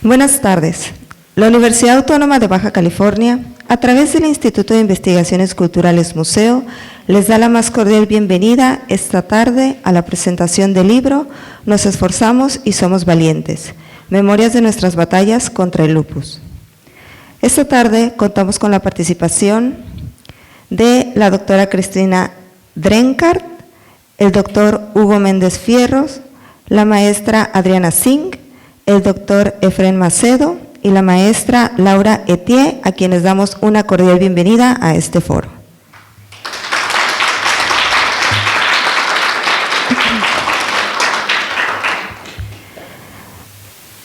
Buenas tardes. La Universidad Autónoma de Baja California, a través del Instituto de Investigaciones Culturales Museo, les da la más cordial bienvenida esta tarde a la presentación del libro Nos esforzamos y somos valientes, memorias de nuestras batallas contra el lupus. Esta tarde contamos con la participación de la doctora Cristina Drenkart, el doctor Hugo Méndez Fierros, la maestra Adriana Singh, el doctor Efrén Macedo y la maestra Laura Etier, a quienes damos una cordial bienvenida a este foro.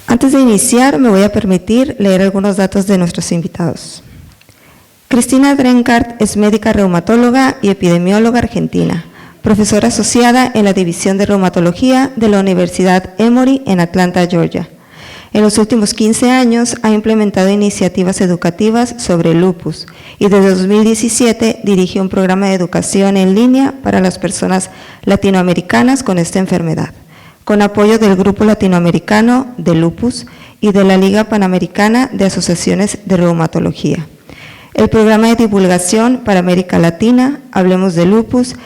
Antes de iniciar, me voy a permitir leer algunos datos de nuestros invitados. Cristina Drenkart es médica reumatóloga y epidemióloga argentina, profesora asociada en la División de Reumatología de la Universidad Emory en Atlanta, Georgia. En los últimos 15 años ha implementado iniciativas educativas sobre el lupus y desde 2017 dirige un programa de educación en línea para las personas latinoamericanas con esta enfermedad, con apoyo del Grupo Latinoamericano de Lupus y de la Liga Panamericana de Asociaciones de Reumatología. El programa de divulgación para América Latina, Hablemos de Lupus,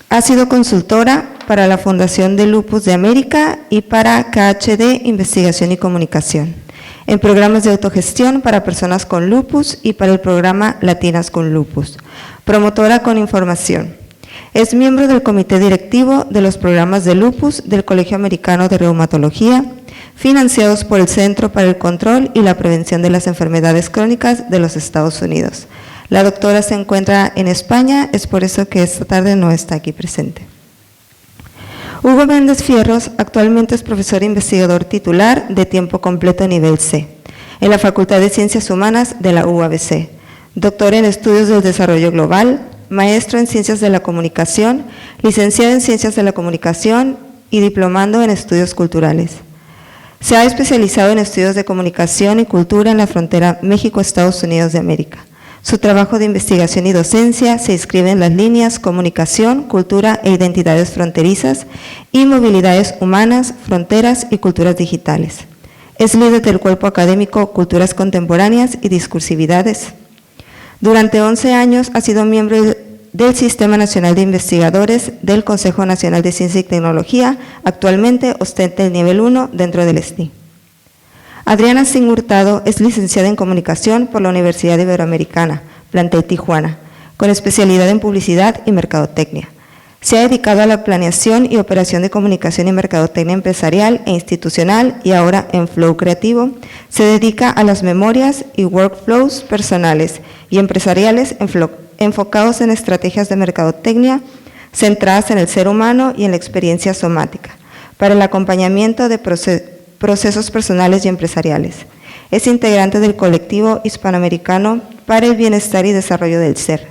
ha sido consultora para la Fundación de Lupus de América y para KHD Investigación y Comunicación, en programas de autogestión para personas con lupus y para el programa Latinas con Lupus, promotora con información. Es miembro del comité directivo de los programas de lupus del Colegio Americano de Reumatología, financiados por el Centro para el Control y la Prevención de las Enfermedades Crónicas de los Estados Unidos. La doctora se encuentra en España, es por eso que esta tarde no está aquí presente. Hugo Méndez Fierros actualmente es profesor e investigador titular de tiempo completo nivel C, en la Facultad de Ciencias Humanas de la UABC, doctor en Estudios del Desarrollo Global, maestro en Ciencias de la Comunicación, licenciado en Ciencias de la Comunicación y diplomando en Estudios Culturales. Se ha especializado en estudios de comunicación y cultura en la frontera México-Estados Unidos de América. Su trabajo de investigación y docencia se inscribe en las líneas Comunicación, Cultura e Identidades Fronterizas y Movilidades Humanas, Fronteras y Culturas Digitales. Es líder del cuerpo académico Culturas Contemporáneas y Discursividades. Durante 11 años ha sido miembro del Sistema Nacional de Investigadores del Consejo Nacional de Ciencia y Tecnología. Actualmente ostenta el nivel 1 dentro del SNI. Adriana Singh Hurtado es licenciada en Comunicación por la Universidad Iberoamericana, plantel Tijuana, con especialidad en Publicidad y Mercadotecnia. Se ha dedicado a la planeación y operación de comunicación y mercadotecnia empresarial e institucional y ahora en Flow Creativo se dedica a las memorias y workflows personales y empresariales enfocados en estrategias de mercadotecnia centradas en el ser humano y en la experiencia somática, para el acompañamiento de procesos personales y empresariales. Es integrante del colectivo hispanoamericano para el bienestar y desarrollo del ser,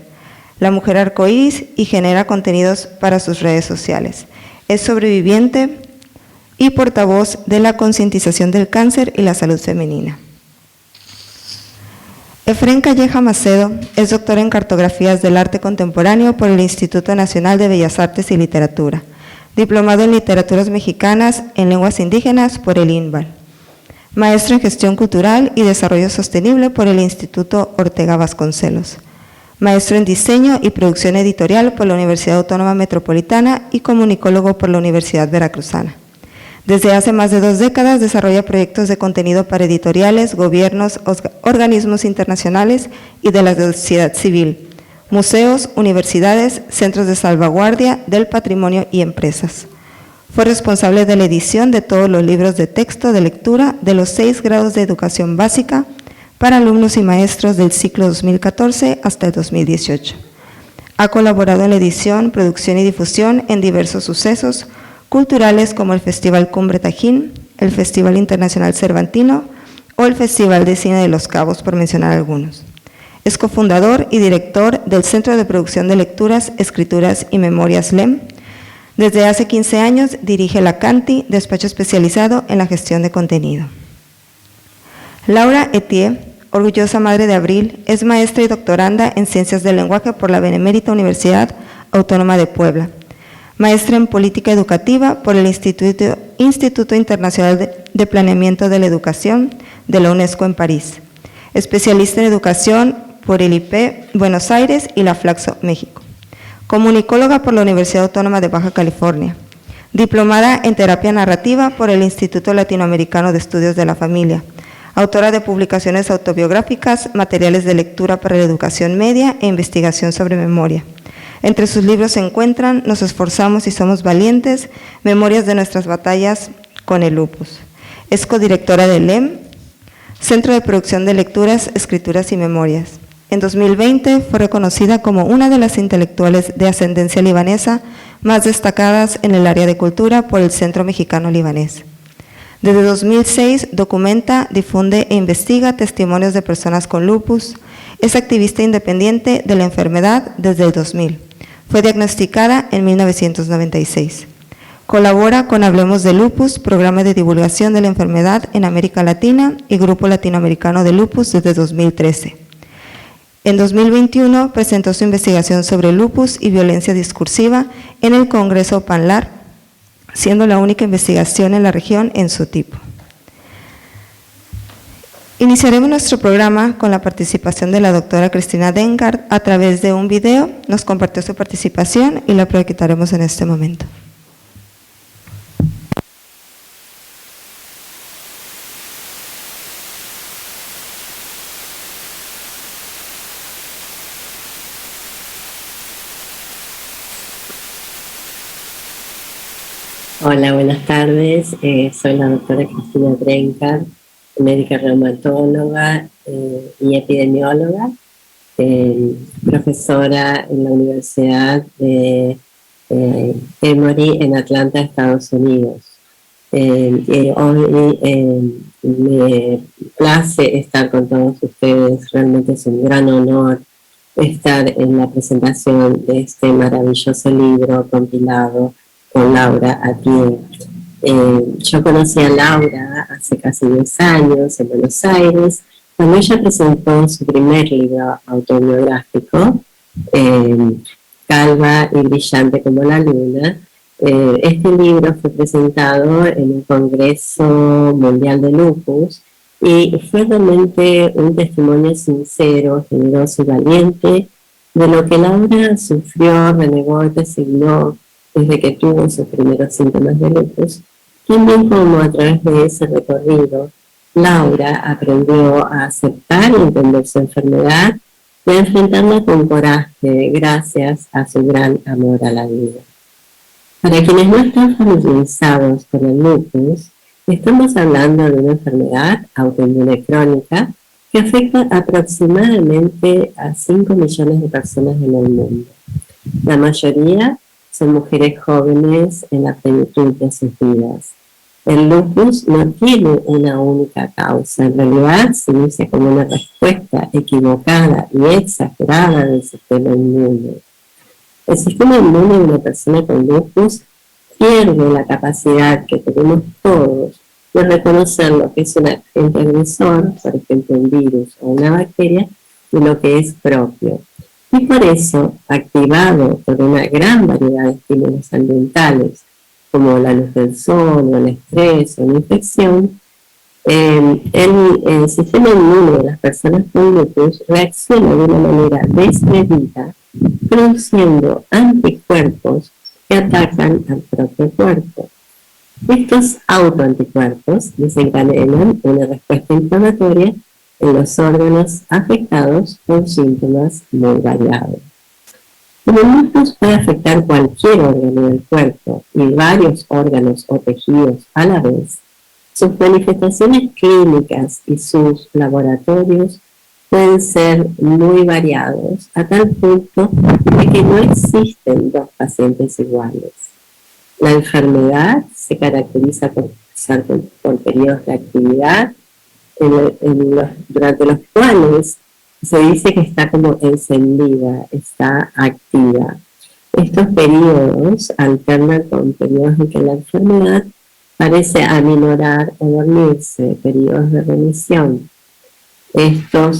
La Mujer Arcoíris, y genera contenidos para sus redes sociales. Es sobreviviente y portavoz de la concientización del cáncer y la salud femenina. Efrén Calleja Macedo es doctor en cartografías del arte contemporáneo por el Instituto Nacional de Bellas Artes y Literatura, diplomado en literaturas mexicanas en lenguas indígenas por el INVAL, maestro en gestión cultural y desarrollo sostenible por el Instituto Ortega Vasconcelos, maestro en diseño y producción editorial por la Universidad Autónoma Metropolitana y comunicólogo por la Universidad Veracruzana. Desde hace más de 2 décadas desarrolla proyectos de contenido para editoriales, gobiernos, organismos internacionales y de la sociedad civil, museos, universidades, centros de salvaguardia del patrimonio y empresas. Fue responsable de la edición de todos los libros de texto de lectura de los 6 grados de educación básica para alumnos y maestros del ciclo 2014 hasta el 2018. Ha colaborado en la edición, producción y difusión en diversos sucesos culturales como el Festival Cumbre Tajín, el Festival Internacional Cervantino o el Festival de Cine de Los Cabos, por mencionar algunos. Es cofundador y director del Centro de Producción de Lecturas, Escrituras y Memorias LEM. Desde hace 15 años dirige la CANTI, despacho especializado en la gestión de contenido. Laura Etier, orgullosa madre de Abril, es maestra y doctoranda en Ciencias del Lenguaje por la Benemérita Universidad Autónoma de Puebla. Maestra en Política Educativa por el Instituto Internacional de Planeamiento de la Educación de la UNESCO en París, especialista en educación por el IP Buenos Aires y la Flaxo México, comunicóloga por la Universidad Autónoma de Baja California, diplomada en terapia narrativa por el Instituto Latinoamericano de Estudios de la Familia, autora de publicaciones autobiográficas, materiales de lectura para la educación media e investigación sobre memoria. Entre sus libros se encuentran Nos esforzamos y somos valientes, Memorias de nuestras batallas con el lupus. Es codirectora del LEM, Centro de Producción de Lecturas, Escrituras y Memorias. En 2020 fue reconocida como una de las intelectuales de ascendencia libanesa más destacadas en el área de cultura por el Centro Mexicano Libanés. Desde 2006 documenta, difunde e investiga testimonios de personas con lupus. Es activista independiente de la enfermedad desde el 2000. Fue diagnosticada en 1996. Colabora con Hablemos de Lupus, programa de divulgación de la enfermedad en América Latina y Grupo Latinoamericano de Lupus desde 2013. En 2021 presentó su investigación sobre lupus y violencia discursiva en el Congreso PANLAR, siendo la única investigación en la región en su tipo. Iniciaremos nuestro programa con la participación de la doctora Cristina Drenkard a través de un video. Nos compartió su participación y la proyectaremos en este momento. Hola, buenas tardes. Soy la doctora Cristina Drenkard, médica reumatóloga y epidemióloga, profesora en la Universidad de Emory en Atlanta, Estados Unidos. Hoy me place estar con todos ustedes. Realmente es un gran honor estar en la presentación de este maravilloso libro compilado con Laura Atié. Yo conocí a Laura hace casi 10 años en Buenos Aires, cuando ella presentó su primer libro autobiográfico, Calva y brillante como la luna. Este libro fue presentado en el Congreso Mundial de Lupus y fue realmente un testimonio sincero, generoso y valiente de lo que Laura sufrió, renegó y resignó desde que tuvo sus primeros síntomas de lupus. También como a través de ese recorrido, Laura aprendió a aceptar y entender su enfermedad y a enfrentarla con coraje gracias a su gran amor a la vida. Para quienes no están familiarizados con el lupus, estamos hablando de una enfermedad autoinmune crónica que afecta aproximadamente a 5 millones de personas en el mundo. La mayoría son mujeres jóvenes en la plenitud de sus vidas. El lupus no tiene una única causa, en realidad se inicia como una respuesta equivocada y exagerada del sistema inmune. El sistema inmune de una persona con lupus pierde la capacidad que tenemos todos de reconocer lo que es un agente agresor, por ejemplo un virus o una bacteria, y lo que es propio. Y por eso, activado por una gran variedad de estímulos ambientales, como la luz del sol, o el estrés, o la infección, el sistema inmune de las personas con lupus reacciona de una manera desmedida, produciendo anticuerpos que atacan al propio cuerpo. Estos autoanticuerpos desencadenan una respuesta inflamatoria en los órganos afectados con síntomas muy variados. Como el lupus puede afectar cualquier órgano del cuerpo y varios órganos o tejidos a la vez, sus manifestaciones clínicas y sus laboratorios pueden ser muy variados a tal punto de que no existen dos pacientes iguales. La enfermedad se caracteriza por pasar por periodos de actividad durante los cuales se dice que está como encendida, está activa. Estos periodos alternan con periodos en que la enfermedad parece aminorar o dormirse, periodos de remisión. Esta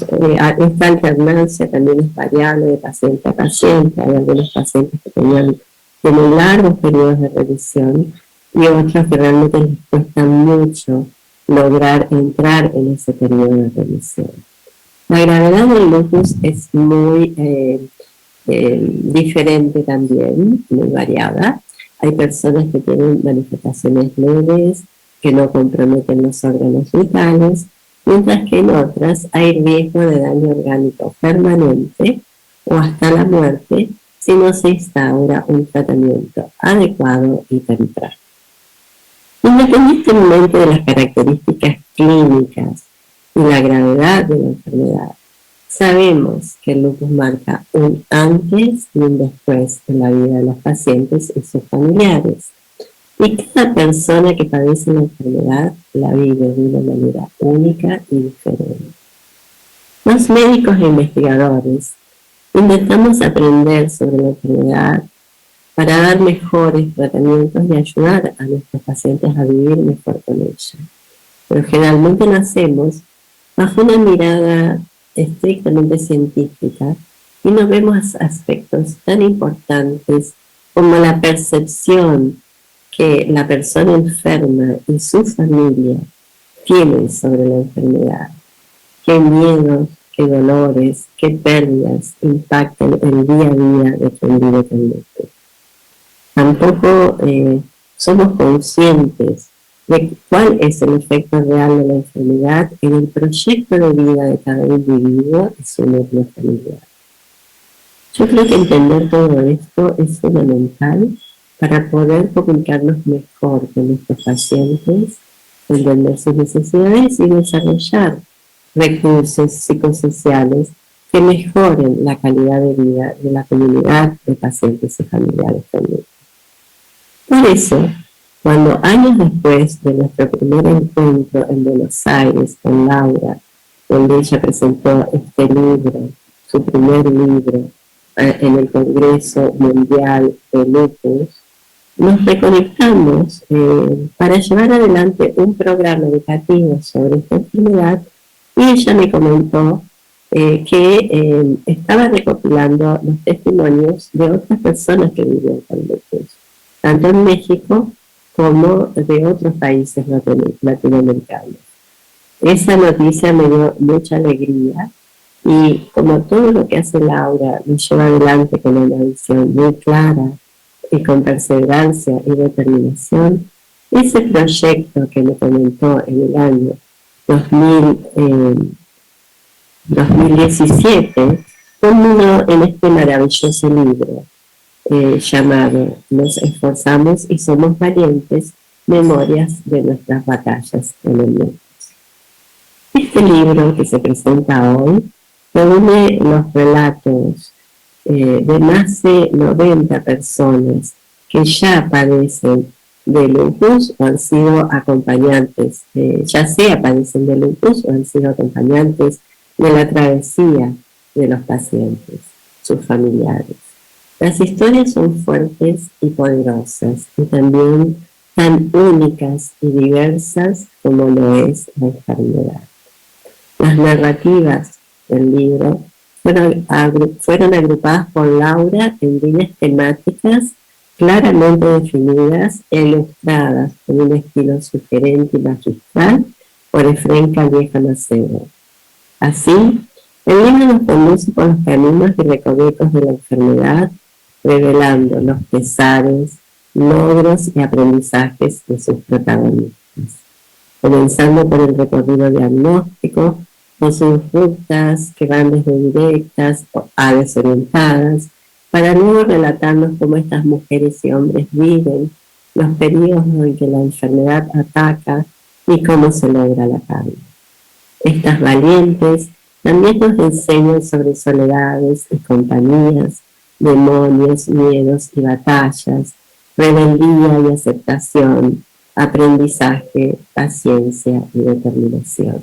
alternancia también es variable de paciente a paciente. Hay algunos pacientes que tienen largos periodos de remisión y otros que realmente les cuesta mucho lograr entrar en ese periodo de remisión. La gravedad del lupus es muy diferente también, muy variada. Hay personas que tienen manifestaciones leves, que no comprometen los órganos vitales, mientras que en otras hay riesgo de daño orgánico permanente o hasta la muerte si no se instaura un tratamiento adecuado y temprano. Independientemente de las características clínicas y la gravedad de la enfermedad, sabemos que el lupus marca un antes y un después en la vida de los pacientes y sus familiares. Y cada persona que padece la enfermedad la vive de una manera única y diferente. Los médicos e investigadores intentamos aprender sobre la enfermedad para dar mejores tratamientos y ayudar a nuestros pacientes a vivir mejor con ella. Pero generalmente lo hacemos bajo una mirada estrictamente científica y no vemos aspectos tan importantes como la percepción que la persona enferma y su familia tienen sobre la enfermedad, qué miedos, qué dolores, qué pérdidas impactan el día a día de quien vive con lupus. Tampoco somos conscientes de cuál es el efecto real de la enfermedad en el proyecto de vida de cada individuo y su núcleo familiar. Yo creo que entender todo esto es fundamental para poder comunicarnos mejor con nuestros pacientes, entender sus necesidades y desarrollar recursos psicosociales que mejoren la calidad de vida de la comunidad de pacientes y familiares con lupus. Por eso, cuando años después de nuestro primer encuentro en Buenos Aires con Laura, donde ella presentó este libro, su primer libro, en el Congreso Mundial de Lupus, nos reconectamos para llevar adelante un programa educativo sobre esta enfermedad y ella me comentó que estaba recopilando los testimonios de otras personas que vivían con lupus, tanto en México como de otros países latinoamericanos. Esa noticia me dio mucha alegría y como todo lo que hace Laura me lleva adelante con una visión muy clara y con perseverancia y determinación, ese proyecto que me comentó en el año 2017 culminó en este maravilloso libro llamado Nos esforzamos y somos valientes, memorias de nuestras batallas en el mundo. Este libro que se presenta hoy reúne los relatos de más de 90 personas que ya padecen de lupus o han sido acompañantes, ya sea padecen de lupus o han sido acompañantes de la travesía de los pacientes, sus familiares. Las historias son fuertes y poderosas y también tan únicas y diversas como lo es la enfermedad. Las narrativas del libro fueron agrupadas por Laura en líneas temáticas claramente definidas e ilustradas con un estilo sugerente y magistral por Efraín Calleja Macedo. Así, el libro nos conduce por los caminos y recovecos de la enfermedad, revelando los pesares, logros y aprendizajes de sus protagonistas, comenzando por el recorrido diagnóstico, con sus rutas que van desde directas a desorientadas, para luego relatarnos cómo estas mujeres y hombres viven los periodos en que la enfermedad ataca y cómo se logra la calma. Estas valientes también nos enseñan sobre soledades y compañías, demonios, miedos y batallas, rebeldía y aceptación, aprendizaje, paciencia y determinación.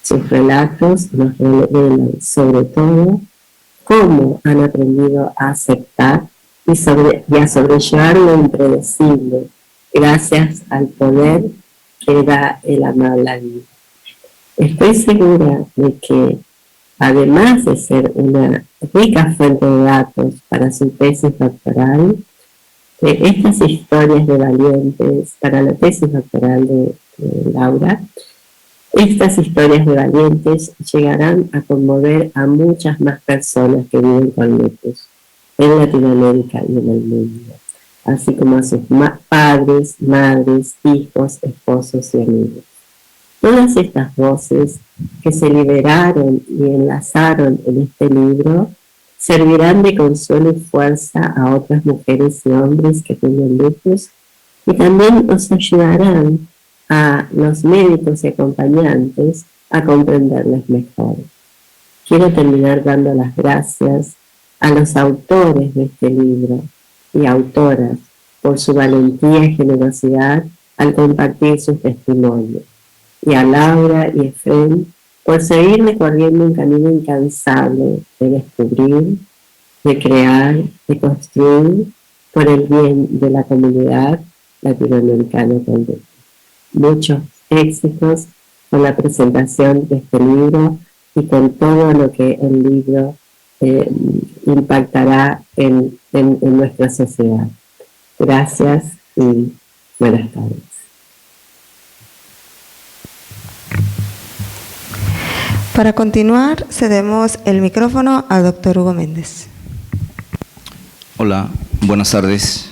Sus relatos nos revelan sobre todo cómo han aprendido a aceptar y a sobrellevar lo impredecible gracias al poder que da el amar la vida. Estoy segura de que, además de ser una rica fuente de datos para su tesis doctoral, estas historias de valientes para la tesis doctoral de Laura. Estas historias de valientes llegarán a conmover a muchas más personas que viven con lupus en Latinoamérica y en el mundo, así como a sus padres, madres, hijos, esposos y amigos. Todas estas voces que se liberaron y enlazaron en este libro servirán de consuelo y fuerza a otras mujeres y hombres que tienen lupus, y también nos ayudarán a los médicos y acompañantes a comprenderles mejor. Quiero terminar dando las gracias a los autores de este libro y autoras por su valentía y generosidad al compartir sus testimonios, y a Laura y Efrén por seguir recorriendo un camino incansable de descubrir, de crear, de construir por el bien de la comunidad latinoamericana con lupus. Muchos éxitos con la presentación de este libro y con todo lo que el libro impactará en nuestra sociedad. Gracias y buenas tardes. Para continuar, cedemos el micrófono al doctor Hugo Méndez. Hola, buenas tardes.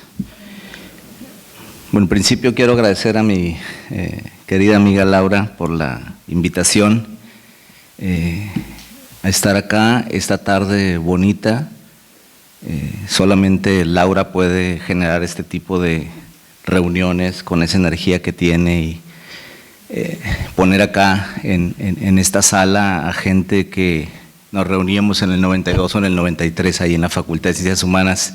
Bueno, en principio quiero agradecer a mi querida amiga Laura por la invitación a estar acá esta tarde bonita. Solamente Laura puede generar este tipo de reuniones con esa energía que tiene y poner acá en esta sala a gente que nos reuníamos en el 92 o en el 93 ahí en la Facultad de Ciencias Humanas.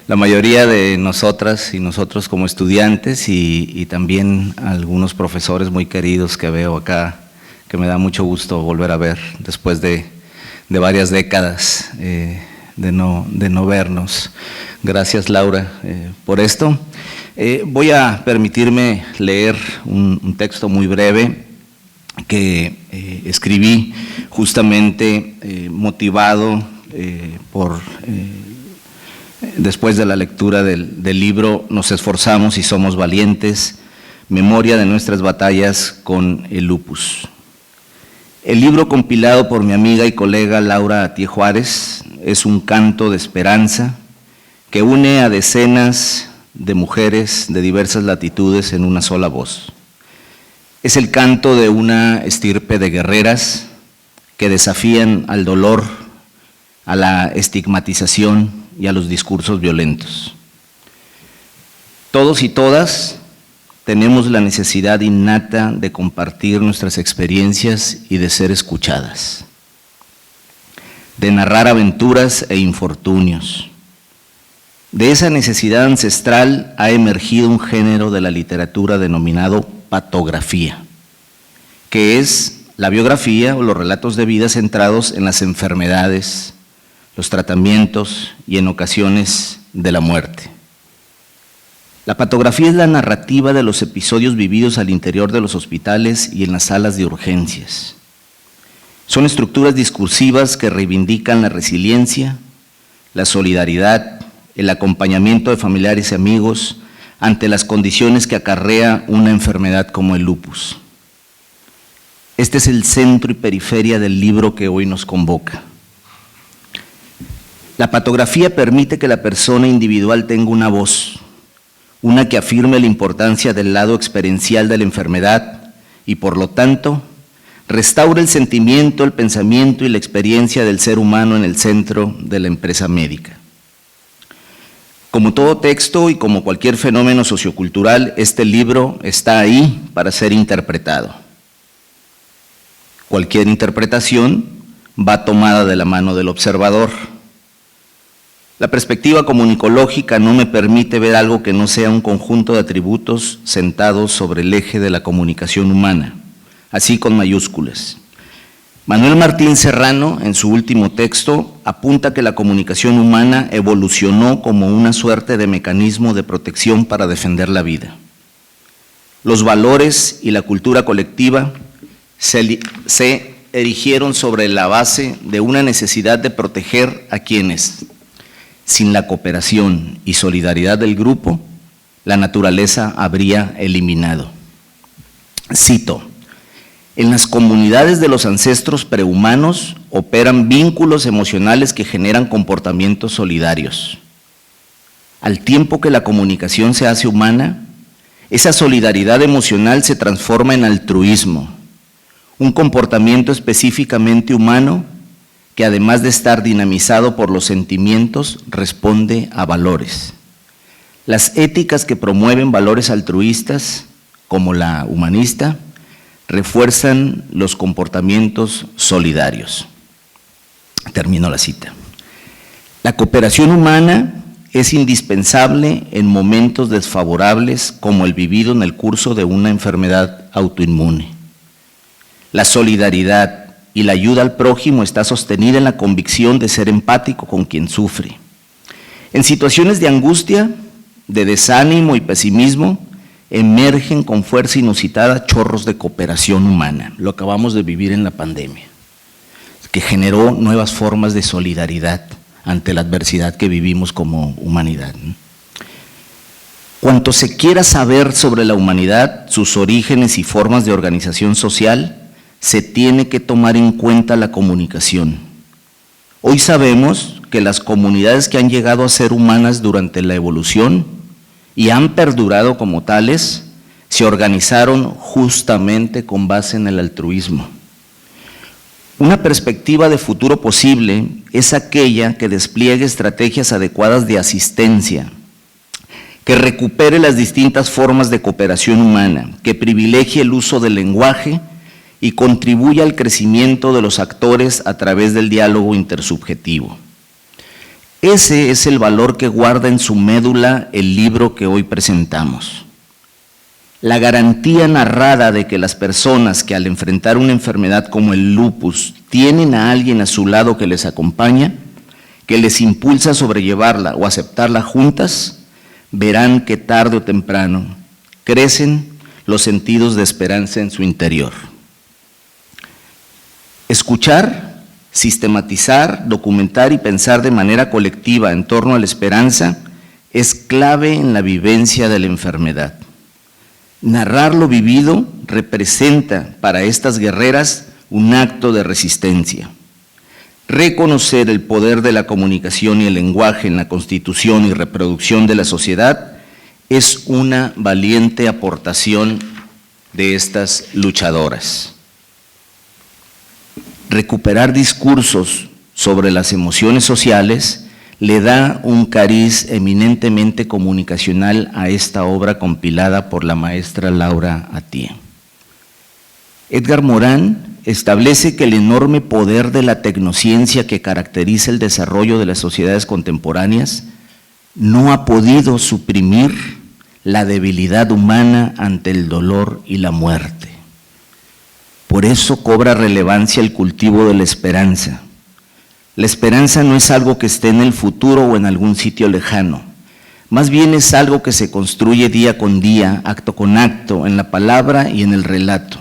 La mayoría de nosotras y nosotros como estudiantes y también algunos profesores muy queridos que veo acá, que me da mucho gusto volver a ver después de varias décadas de no vernos. Gracias, Laura, por esto. Voy a permitirme leer un texto muy breve que escribí justamente motivado por… Después de la lectura del libro Nos esforzamos y somos valientes, memoria de nuestras batallas con el lupus. El libro compilado por mi amiga y colega Laura Atié Juárez es un canto de esperanza que une a decenas de mujeres de diversas latitudes en una sola voz. Es el canto de una estirpe de guerreras que desafían al dolor, a la estigmatización y a los discursos violentos. Todos y todas tenemos la necesidad innata de compartir nuestras experiencias y de ser escuchadas, de narrar aventuras e infortunios. De esa necesidad ancestral ha emergido un género de la literatura denominado patografía, que es la biografía o los relatos de vida centrados en las enfermedades, los tratamientos y en ocasiones de la muerte. La patografía es la narrativa de los episodios vividos al interior de los hospitales y en las salas de urgencias. Son estructuras discursivas que reivindican la resiliencia, la solidaridad, el acompañamiento de familiares y amigos ante las condiciones que acarrea una enfermedad como el lupus. Este es el centro y periferia del libro que hoy nos convoca. La patografía permite que la persona individual tenga una voz, una que afirme la importancia del lado experiencial de la enfermedad y, por lo tanto, restaura el sentimiento, el pensamiento y la experiencia del ser humano en el centro de la empresa médica. Como todo texto y como cualquier fenómeno sociocultural, este libro está ahí para ser interpretado. Cualquier interpretación va tomada de la mano del observador. La perspectiva comunicológica no me permite ver algo que no sea un conjunto de atributos sentados sobre el eje de la comunicación humana, así con mayúsculas. Manuel Martín Serrano, en su último texto, apunta que la comunicación humana evolucionó como una suerte de mecanismo de protección para defender la vida. Los valores y la cultura colectiva se erigieron sobre la base de una necesidad de proteger a quienes, sin la cooperación y solidaridad del grupo, la naturaleza habría eliminado. Cito: en las comunidades de los ancestros prehumanos operan vínculos emocionales que generan comportamientos solidarios. Al tiempo que la comunicación se hace humana, esa solidaridad emocional se transforma en altruismo, un comportamiento específicamente humano que, además de estar dinamizado por los sentimientos, responde a valores. Las éticas que promueven valores altruistas, como la humanista, refuerzan los comportamientos solidarios. Termino la cita. La cooperación humana es indispensable en momentos desfavorables como el vivido en el curso de una enfermedad autoinmune. La solidaridad y la ayuda al prójimo está sostenida en la convicción de ser empático con quien sufre. En situaciones de angustia, de desánimo y pesimismo, emergen con fuerza inusitada chorros de cooperación humana. Lo acabamos de vivir en la pandemia, que generó nuevas formas de solidaridad ante la adversidad que vivimos como humanidad. Cuanto se quiera saber sobre la humanidad, sus orígenes y formas de organización social, se tiene que tomar en cuenta la comunicación. Hoy sabemos que las comunidades que han llegado a ser humanas durante la evolución y han perdurado como tales, se organizaron justamente con base en el altruismo. Una perspectiva de futuro posible es aquella que despliegue estrategias adecuadas de asistencia, que recupere las distintas formas de cooperación humana, que privilegie el uso del lenguaje y contribuya al crecimiento de los actores a través del diálogo intersubjetivo. Ese es el valor que guarda en su médula el libro que hoy presentamos. La garantía narrada de que las personas que al enfrentar una enfermedad como el lupus tienen a alguien a su lado que les acompaña, que les impulsa a sobrellevarla o aceptarla juntas, verán que tarde o temprano crecen los sentidos de esperanza en su interior. Escuchar, sistematizar, documentar y pensar de manera colectiva en torno a la esperanza es clave en la vivencia de la enfermedad. Narrar lo vivido representa para estas guerreras un acto de resistencia. Reconocer el poder de la comunicación y el lenguaje en la constitución y reproducción de la sociedad es una valiente aportación de estas luchadoras. Recuperar discursos sobre las emociones sociales le da un cariz eminentemente comunicacional a esta obra compilada por la maestra Laura Atié. Edgar Morán establece que el enorme poder de la tecnociencia que caracteriza el desarrollo de las sociedades contemporáneas no ha podido suprimir la debilidad humana ante el dolor y la muerte. Por eso cobra relevancia el cultivo de la esperanza. La esperanza no es algo que esté en el futuro o en algún sitio lejano, más bien es algo que se construye día con día, acto con acto, en la palabra y en el relato.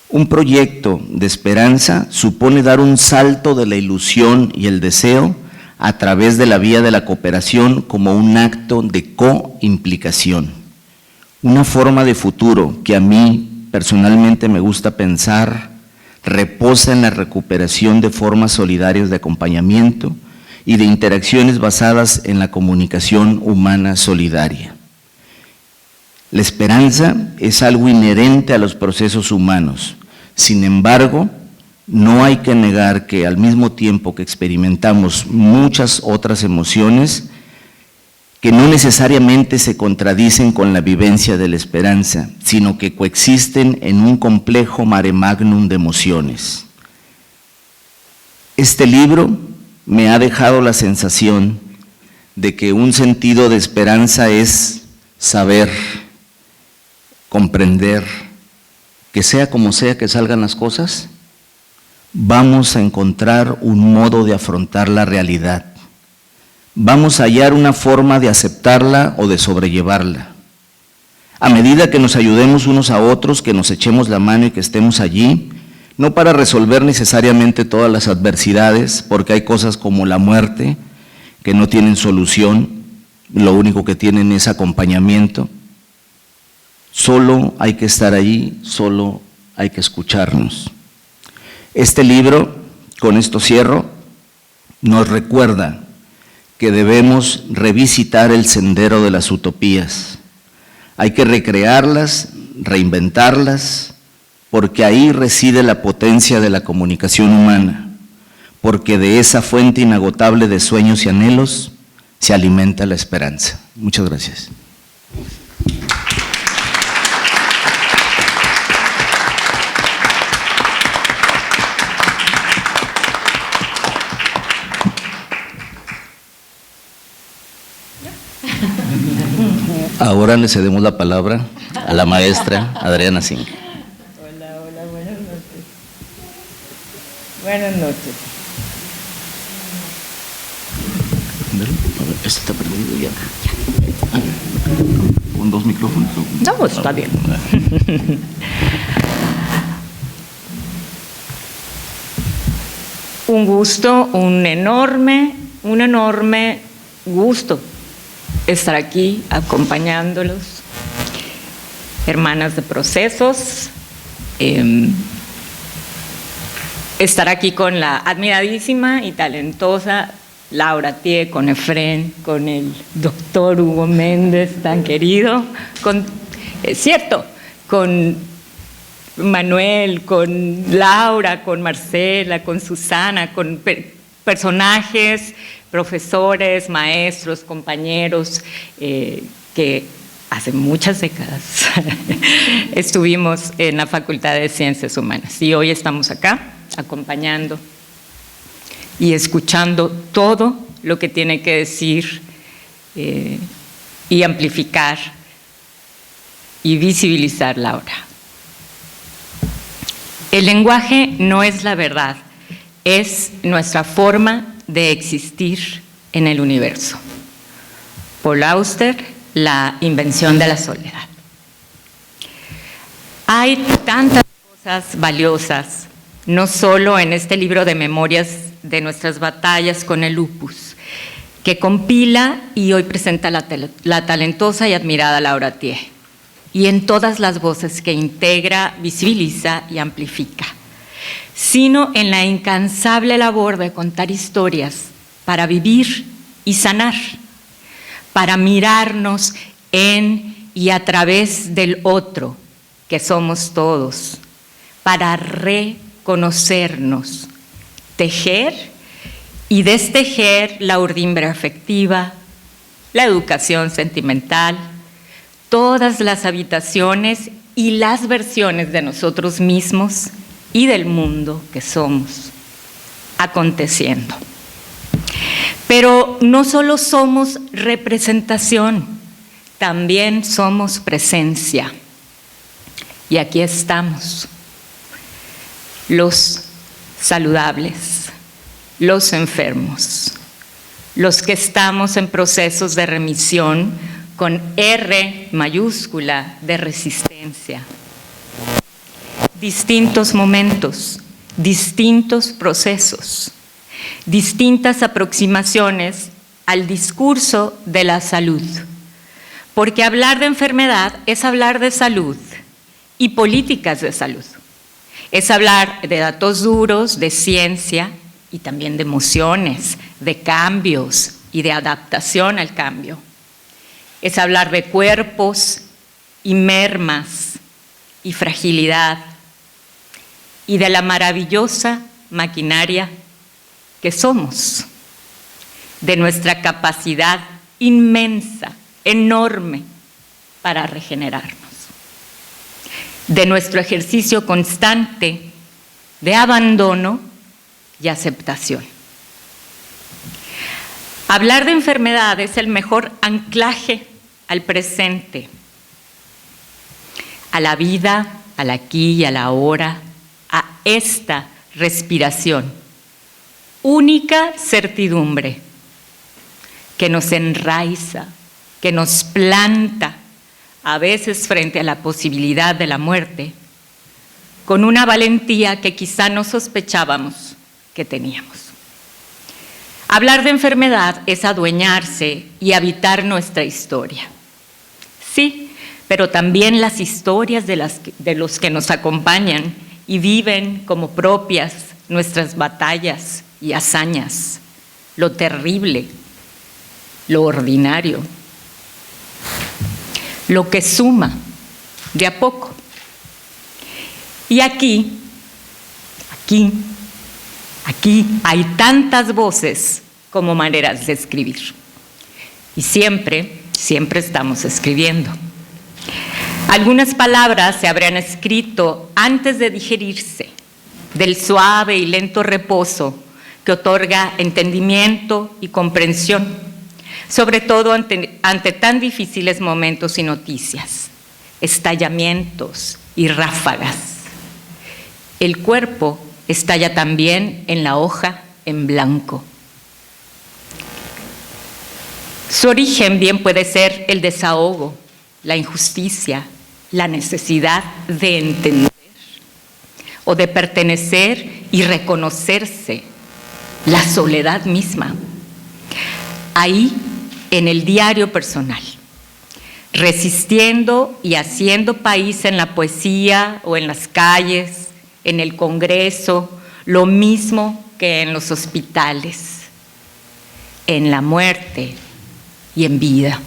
Un proyecto de esperanza supone dar un salto de la ilusión y el deseo a través de la vía de la cooperación como un acto de coimplicación, una forma de futuro que a mí personalmente me gusta pensar reposa en la recuperación de formas solidarias de acompañamiento y de interacciones basadas en la comunicación humana solidaria. La esperanza es algo inherente a los procesos humanos. Sin embargo, no hay que negar que al mismo tiempo que experimentamos muchas otras emociones que no necesariamente se contradicen con la vivencia de la esperanza, sino que coexisten en un complejo mare magnum de emociones. Este libro me ha dejado la sensación de que un sentido de esperanza es saber, comprender, que sea como sea que salgan las cosas, vamos a encontrar un modo de afrontar la realidad. Vamos a hallar una forma de aceptarla o de sobrellevarla. A medida que nos ayudemos unos a otros, que nos echemos la mano y que estemos allí, no para resolver necesariamente todas las adversidades, porque hay cosas como la muerte que no tienen solución, lo único que tienen es acompañamiento, Solo hay que estar allí, solo hay que escucharnos. Este libro, con esto cierro, nos recuerda que debemos revisitar el sendero de las utopías. Hay que recrearlas, reinventarlas, porque ahí reside la potencia de la comunicación humana, porque de esa fuente inagotable de sueños y anhelos se alimenta la esperanza. Muchas gracias. Ahora le cedemos la palabra a la maestra Adriana Singh. Hola, buenas noches. Buenas noches. A ver, este está perdido ya. ¿Con dos micrófonos? No, está bien. Un gusto, un enorme gusto estar aquí acompañándolos, hermanas de procesos, estar aquí con la admiradísima y talentosa Laura Thié, con Efrén, con el doctor Hugo Méndez, tan querido, es cierto, con Manuel, con Laura, con Marcela, con Susana, con personajes, profesores, maestros, compañeros, que hace muchas décadas estuvimos en la Facultad de Ciencias Humanas y hoy estamos acá acompañando y escuchando todo lo que tiene que decir y amplificar y visibilizar Laura. El lenguaje no es la verdad, es nuestra forma de existir en el universo. Paul Auster, La invención de la soledad. Hay tantas cosas valiosas, no solo en este libro de memorias de nuestras batallas con el lupus, que compila y hoy presenta la talentosa y admirada Laura Thié, y en todas las voces que integra, visibiliza y amplifica, sino en la incansable labor de contar historias para vivir y sanar, para mirarnos en y a través del otro, que somos todos, para reconocernos, tejer y destejer la urdimbre afectiva, la educación sentimental, todas las habitaciones y las versiones de nosotros mismos y del mundo que somos, aconteciendo. Pero no solo somos representación, también somos presencia. Y aquí estamos, los saludables, los enfermos, los que estamos en procesos de remisión con R mayúscula de resistencia. Distintos momentos, distintos procesos, distintas aproximaciones al discurso de la salud. Porque hablar de enfermedad es hablar de salud y políticas de salud. Es hablar de datos duros, de ciencia y también de emociones, de cambios y de adaptación al cambio. Es hablar de cuerpos y mermas y fragilidad y de la maravillosa maquinaria que somos, de nuestra capacidad inmensa, enorme para regenerarnos, de nuestro ejercicio constante de abandono y aceptación. Hablar de enfermedad es el mejor anclaje al presente, a la vida, al aquí y a la ahora, a esta respiración, única certidumbre que nos enraiza, que nos planta, a veces frente a la posibilidad de la muerte, con una valentía que quizá no sospechábamos que teníamos. Hablar de enfermedad es adueñarse y habitar nuestra historia. Sí, pero también las historias de los que nos acompañan y viven como propias nuestras batallas y hazañas, lo terrible, lo ordinario, lo que suma de a poco. Y aquí hay tantas voces como maneras de escribir. Y siempre estamos escribiendo. Algunas palabras se habrán escrito antes de digerirse, del suave y lento reposo que otorga entendimiento y comprensión, sobre todo ante tan difíciles momentos y noticias, estallamientos y ráfagas. El cuerpo estalla también en la hoja en blanco. Su origen bien puede ser el desahogo, la injusticia, la necesidad de entender o de pertenecer y reconocerse, la soledad misma. Ahí, en el diario personal, resistiendo y haciendo país en la poesía o en las calles, en el Congreso, lo mismo que en los hospitales, en la muerte y en vida.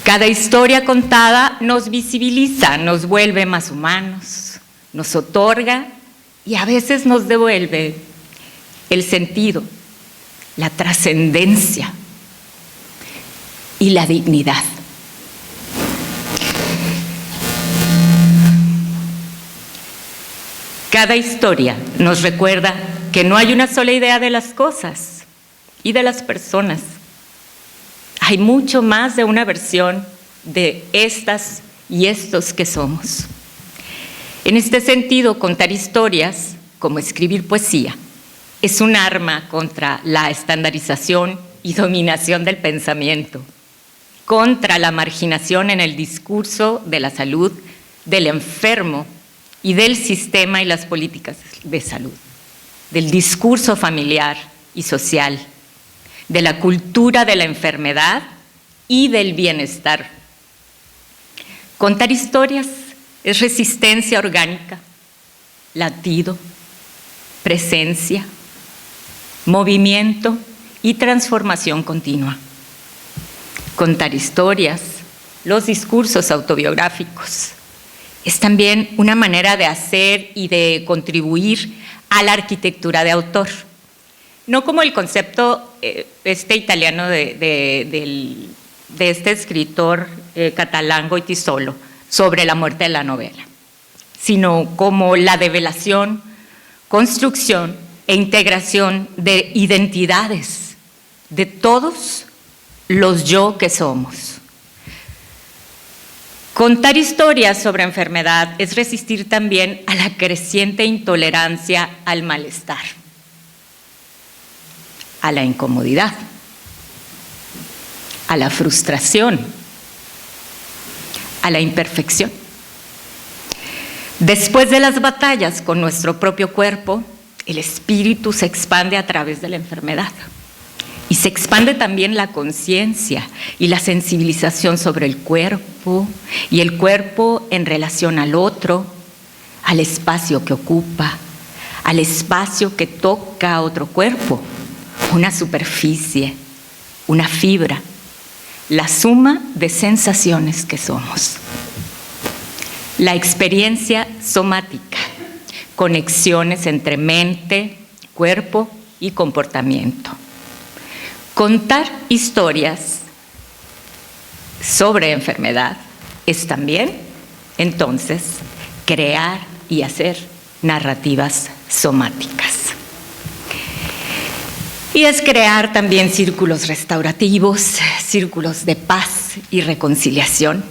Cada historia contada nos visibiliza, nos vuelve más humanos, nos otorga y a veces nos devuelve el sentido, la trascendencia y la dignidad. Cada historia nos recuerda que no hay una sola idea de las cosas y de las personas. Hay mucho más de una versión de estas y estos que somos. En este sentido, contar historias, como escribir poesía, es un arma contra la estandarización y dominación del pensamiento, contra la marginación en el discurso de la salud, del enfermo y del sistema y las políticas de salud, del discurso familiar y social, de la cultura de la enfermedad y del bienestar. Contar historias es resistencia orgánica, latido, presencia, movimiento y transformación continua. Contar historias, los discursos autobiográficos, es también una manera de hacer y de contribuir a la arquitectura de autor. No como el concepto italiano de este escritor catalán Goitisolo sobre la muerte de la novela, sino como la develación, construcción e integración de identidades de todos los yo que somos. Contar historias sobre enfermedad es resistir también a la creciente intolerancia al malestar, a la incomodidad, a la frustración, a la imperfección. Después de las batallas con nuestro propio cuerpo, el espíritu se expande a través de la enfermedad y se expande también la conciencia y la sensibilización sobre el cuerpo y el cuerpo en relación al otro, al espacio que ocupa, al espacio que toca a otro cuerpo, una superficie, una fibra, la suma de sensaciones que somos. La experiencia somática, conexiones entre mente, cuerpo y comportamiento. Contar historias sobre enfermedad es también, entonces, crear y hacer narrativas somáticas. Y es crear también círculos restaurativos, círculos de paz y reconciliación,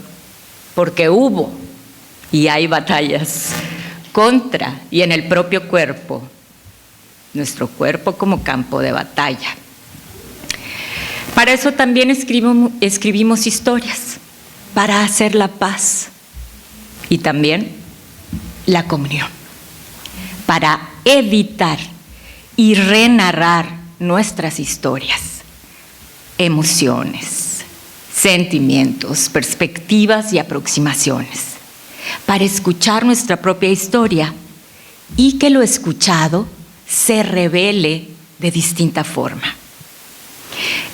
porque hubo y hay batallas contra y en el propio cuerpo, nuestro cuerpo como campo de batalla. Para eso también escribimos historias, para hacer la paz y también la comunión, para evitar y renarrar nuestras historias, emociones, sentimientos, perspectivas y aproximaciones, para escuchar nuestra propia historia y que lo escuchado se revele de distinta forma.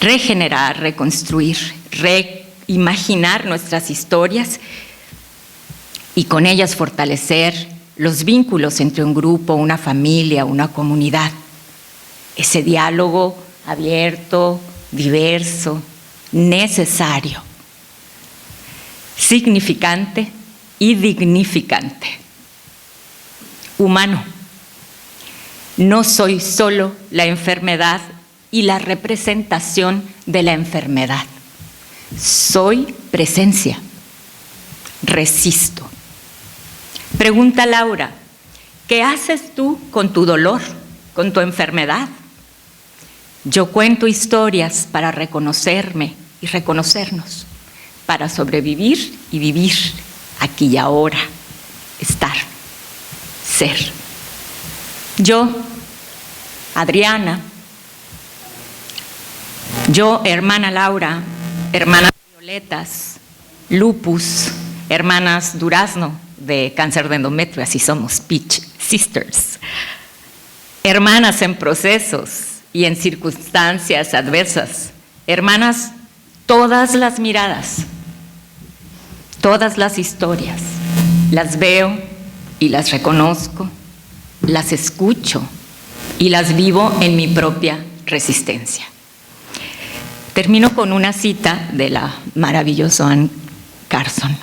Regenerar, reconstruir, reimaginar nuestras historias y con ellas fortalecer los vínculos entre un grupo, una familia, una comunidad. Ese diálogo abierto, diverso, necesario, significante y dignificante. Humano. No soy solo la enfermedad y la representación de la enfermedad. Soy presencia. Resisto. Pregunta Laura, ¿qué haces tú con tu dolor, con tu enfermedad? Yo cuento historias para reconocerme y reconocernos, para sobrevivir y vivir aquí y ahora, estar, ser. Yo, Adriana, yo, hermana Laura, hermanas Violetas, Lupus, hermanas Durazno, de cáncer de endometrio, así somos, Peach Sisters. Hermanas en procesos y en circunstancias adversas. Hermanas, todas las miradas, todas las historias. Las veo y las reconozco, las escucho y las vivo en mi propia resistencia. Termino con una cita de la maravillosa Anne Carson.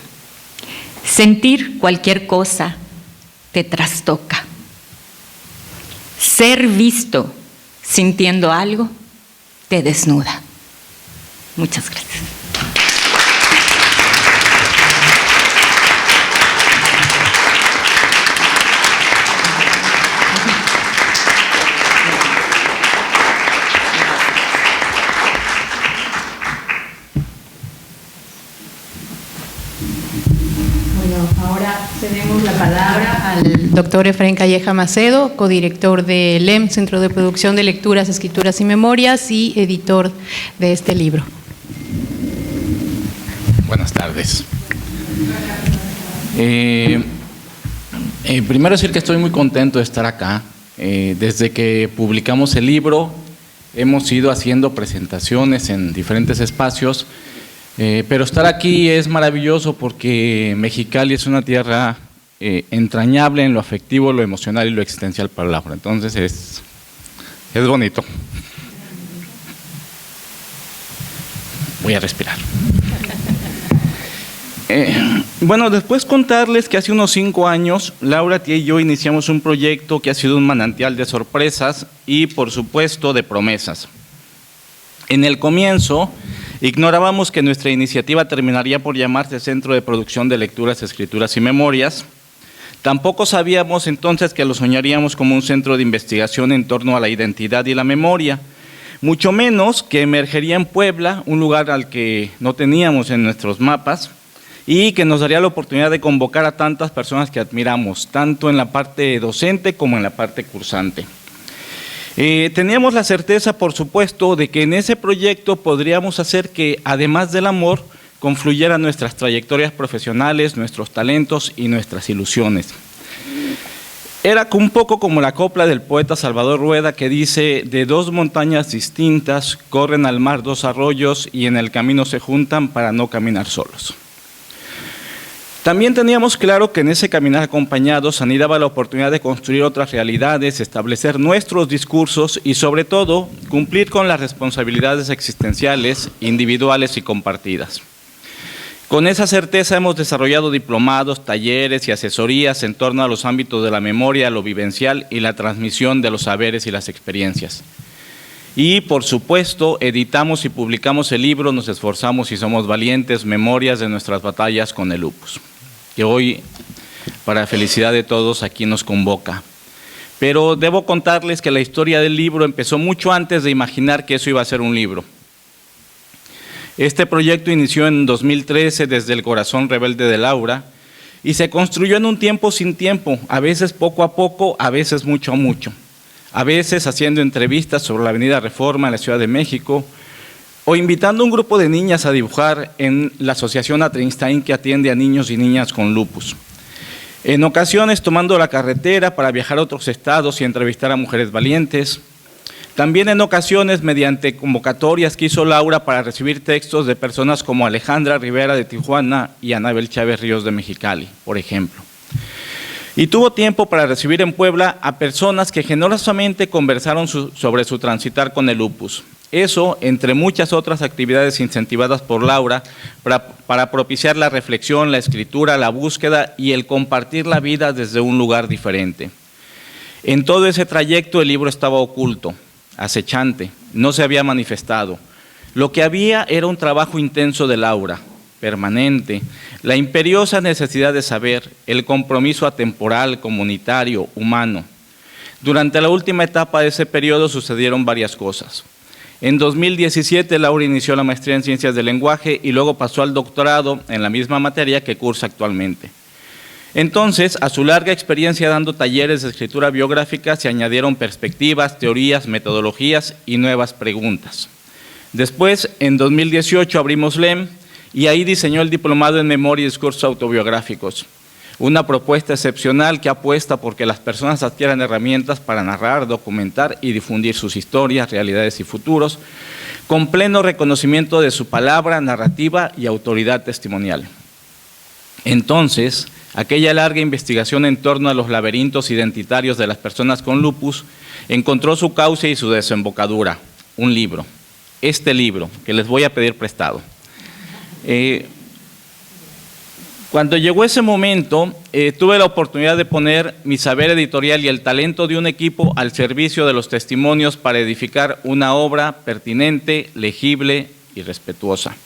Sentir cualquier cosa te trastoca. Ser visto sintiendo algo te desnuda. Muchas gracias. Ahora cedemos la palabra al doctor Efraín Calleja Macedo, codirector del LEM, Centro de Producción de Lecturas, Escrituras y Memorias, y editor de este libro. Buenas tardes. Primero decir que estoy muy contento de estar acá. Desde que publicamos el libro, hemos ido haciendo presentaciones en diferentes espacios. Pero estar aquí es maravilloso porque Mexicali es una tierra entrañable en lo afectivo, lo emocional y lo existencial para Laura. Entonces es bonito. Voy a respirar. Bueno, después contarles que hace unos 5 años, Laura, Tía y yo iniciamos un proyecto que ha sido un manantial de sorpresas y, por supuesto, de promesas. En el comienzo, ignorábamos que nuestra iniciativa terminaría por llamarse Centro de Producción de Lecturas, Escrituras y Memorias. Tampoco sabíamos entonces que lo soñaríamos como un centro de investigación en torno a la identidad y la memoria, mucho menos que emergería en Puebla, un lugar al que no teníamos en nuestros mapas, y que nos daría la oportunidad de convocar a tantas personas que admiramos, tanto en la parte docente como en la parte cursante. Teníamos la certeza, por supuesto, de que en ese proyecto podríamos hacer que, además del amor, confluyeran nuestras trayectorias profesionales, nuestros talentos y nuestras ilusiones. Era un poco como la copla del poeta Salvador Rueda que dice: de 2 montañas distintas corren al mar 2 arroyos y en el camino se juntan para no caminar solos. También teníamos claro que en ese caminar acompañados anidaba la oportunidad de construir otras realidades, establecer nuestros discursos y, sobre todo, cumplir con las responsabilidades existenciales, individuales y compartidas. Con esa certeza hemos desarrollado diplomados, talleres y asesorías en torno a los ámbitos de la memoria, lo vivencial y la transmisión de los saberes y las experiencias. Y, por supuesto, editamos y publicamos el libro Nos esforzamos y somos valientes, memorias de nuestras batallas con el lupus, que hoy, para felicidad de todos, aquí nos convoca. Pero debo contarles que la historia del libro empezó mucho antes de imaginar que eso iba a ser un libro. Este proyecto inició en 2013 desde el corazón rebelde de Laura y se construyó en un tiempo sin tiempo, a veces poco a poco, a veces mucho a mucho. A veces haciendo entrevistas sobre la Avenida Reforma en la Ciudad de México, o invitando a un grupo de niñas a dibujar en la Asociación Atrinstein, que atiende a niños y niñas con lupus. En ocasiones tomando la carretera para viajar a otros estados y entrevistar a mujeres valientes. También en ocasiones mediante convocatorias que hizo Laura para recibir textos de personas como Alejandra Rivera de Tijuana y Anabel Chávez Ríos de Mexicali, por ejemplo. Y tuvo tiempo para recibir en Puebla a personas que generosamente conversaron sobre su transitar con el lupus. Eso, entre muchas otras actividades incentivadas por Laura para propiciar la reflexión, la escritura, la búsqueda y el compartir la vida desde un lugar diferente. En todo ese trayecto el libro estaba oculto, acechante, no se había manifestado. Lo que había era un trabajo intenso de Laura, permanente, la imperiosa necesidad de saber, el compromiso atemporal, comunitario, humano. Durante la última etapa de ese periodo sucedieron varias cosas. En 2017 Laura inició la maestría en Ciencias del Lenguaje y luego pasó al doctorado en la misma materia que cursa actualmente. Entonces, a su larga experiencia dando talleres de escritura biográfica se añadieron perspectivas, teorías, metodologías y nuevas preguntas. Después, en 2018 abrimos LEM y ahí diseñó el diplomado en Memoria y Discursos Autobiográficos, una propuesta excepcional que apuesta por que las personas adquieran herramientas para narrar, documentar y difundir sus historias, realidades y futuros, con pleno reconocimiento de su palabra, narrativa y autoridad testimonial. Entonces, aquella larga investigación en torno a los laberintos identitarios de las personas con lupus encontró su cauce y su desembocadura, un libro. Este libro, que les voy a pedir prestado. Cuando llegó ese momento, tuve la oportunidad de poner mi saber editorial y el talento de un equipo al servicio de los testimonios para edificar una obra pertinente, legible y respetuosa.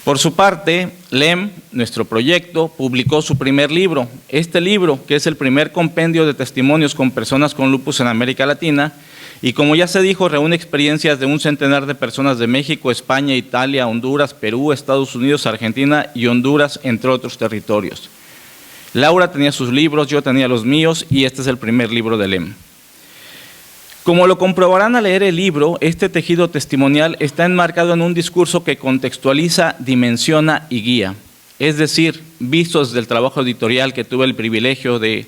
Por su parte, LEM, nuestro proyecto, publicó su primer libro. Este libro, que es el primer compendio de testimonios con personas con lupus en América Latina, y como ya se dijo, reúne experiencias de un centenar de personas de México, España, Italia, Honduras, Perú, Estados Unidos, Argentina y Honduras, entre otros territorios. Laura tenía sus libros, yo tenía los míos, y este es el primer libro de LEM. Como lo comprobarán al leer el libro, este tejido testimonial está enmarcado en un discurso que contextualiza, dimensiona y guía. Es decir, visto desde el trabajo editorial que tuve el privilegio de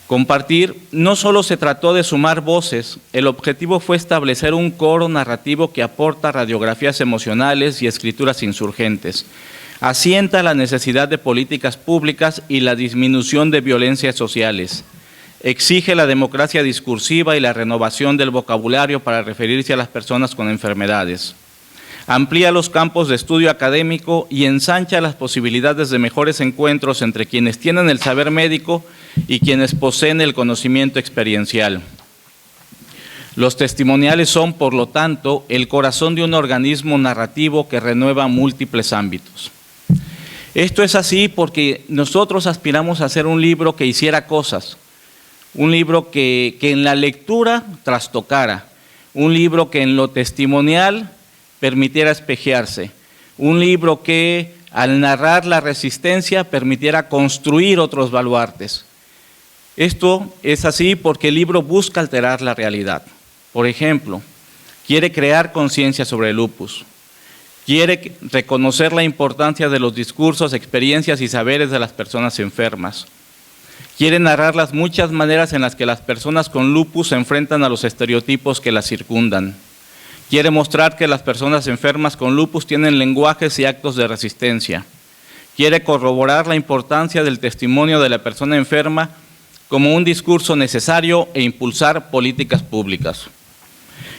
compartir, no solo se trató de sumar voces, el objetivo fue establecer un coro narrativo que aporta radiografías emocionales y escrituras insurgentes, asienta la necesidad de políticas públicas y la disminución de violencias sociales, exige la democracia discursiva y la renovación del vocabulario para referirse a las personas con enfermedades. Amplía los campos de estudio académico y ensancha las posibilidades de mejores encuentros entre quienes tienen el saber médico y quienes poseen el conocimiento experiencial. Los testimoniales son, por lo tanto, el corazón de un organismo narrativo que renueva múltiples ámbitos. Esto es así porque nosotros aspiramos a hacer un libro que hiciera cosas, un libro que en la lectura trastocara, un libro que en lo testimonial permitiera espejearse, un libro que al narrar la resistencia permitiera construir otros baluartes. Esto es así porque el libro busca alterar la realidad. Por ejemplo, quiere crear conciencia sobre el lupus, quiere reconocer la importancia de los discursos, experiencias y saberes de las personas enfermas. Quiere narrar las muchas maneras en las que las personas con lupus se enfrentan a los estereotipos que las circundan. Quiere mostrar que las personas enfermas con lupus tienen lenguajes y actos de resistencia. Quiere corroborar la importancia del testimonio de la persona enferma como un discurso necesario e impulsar políticas públicas.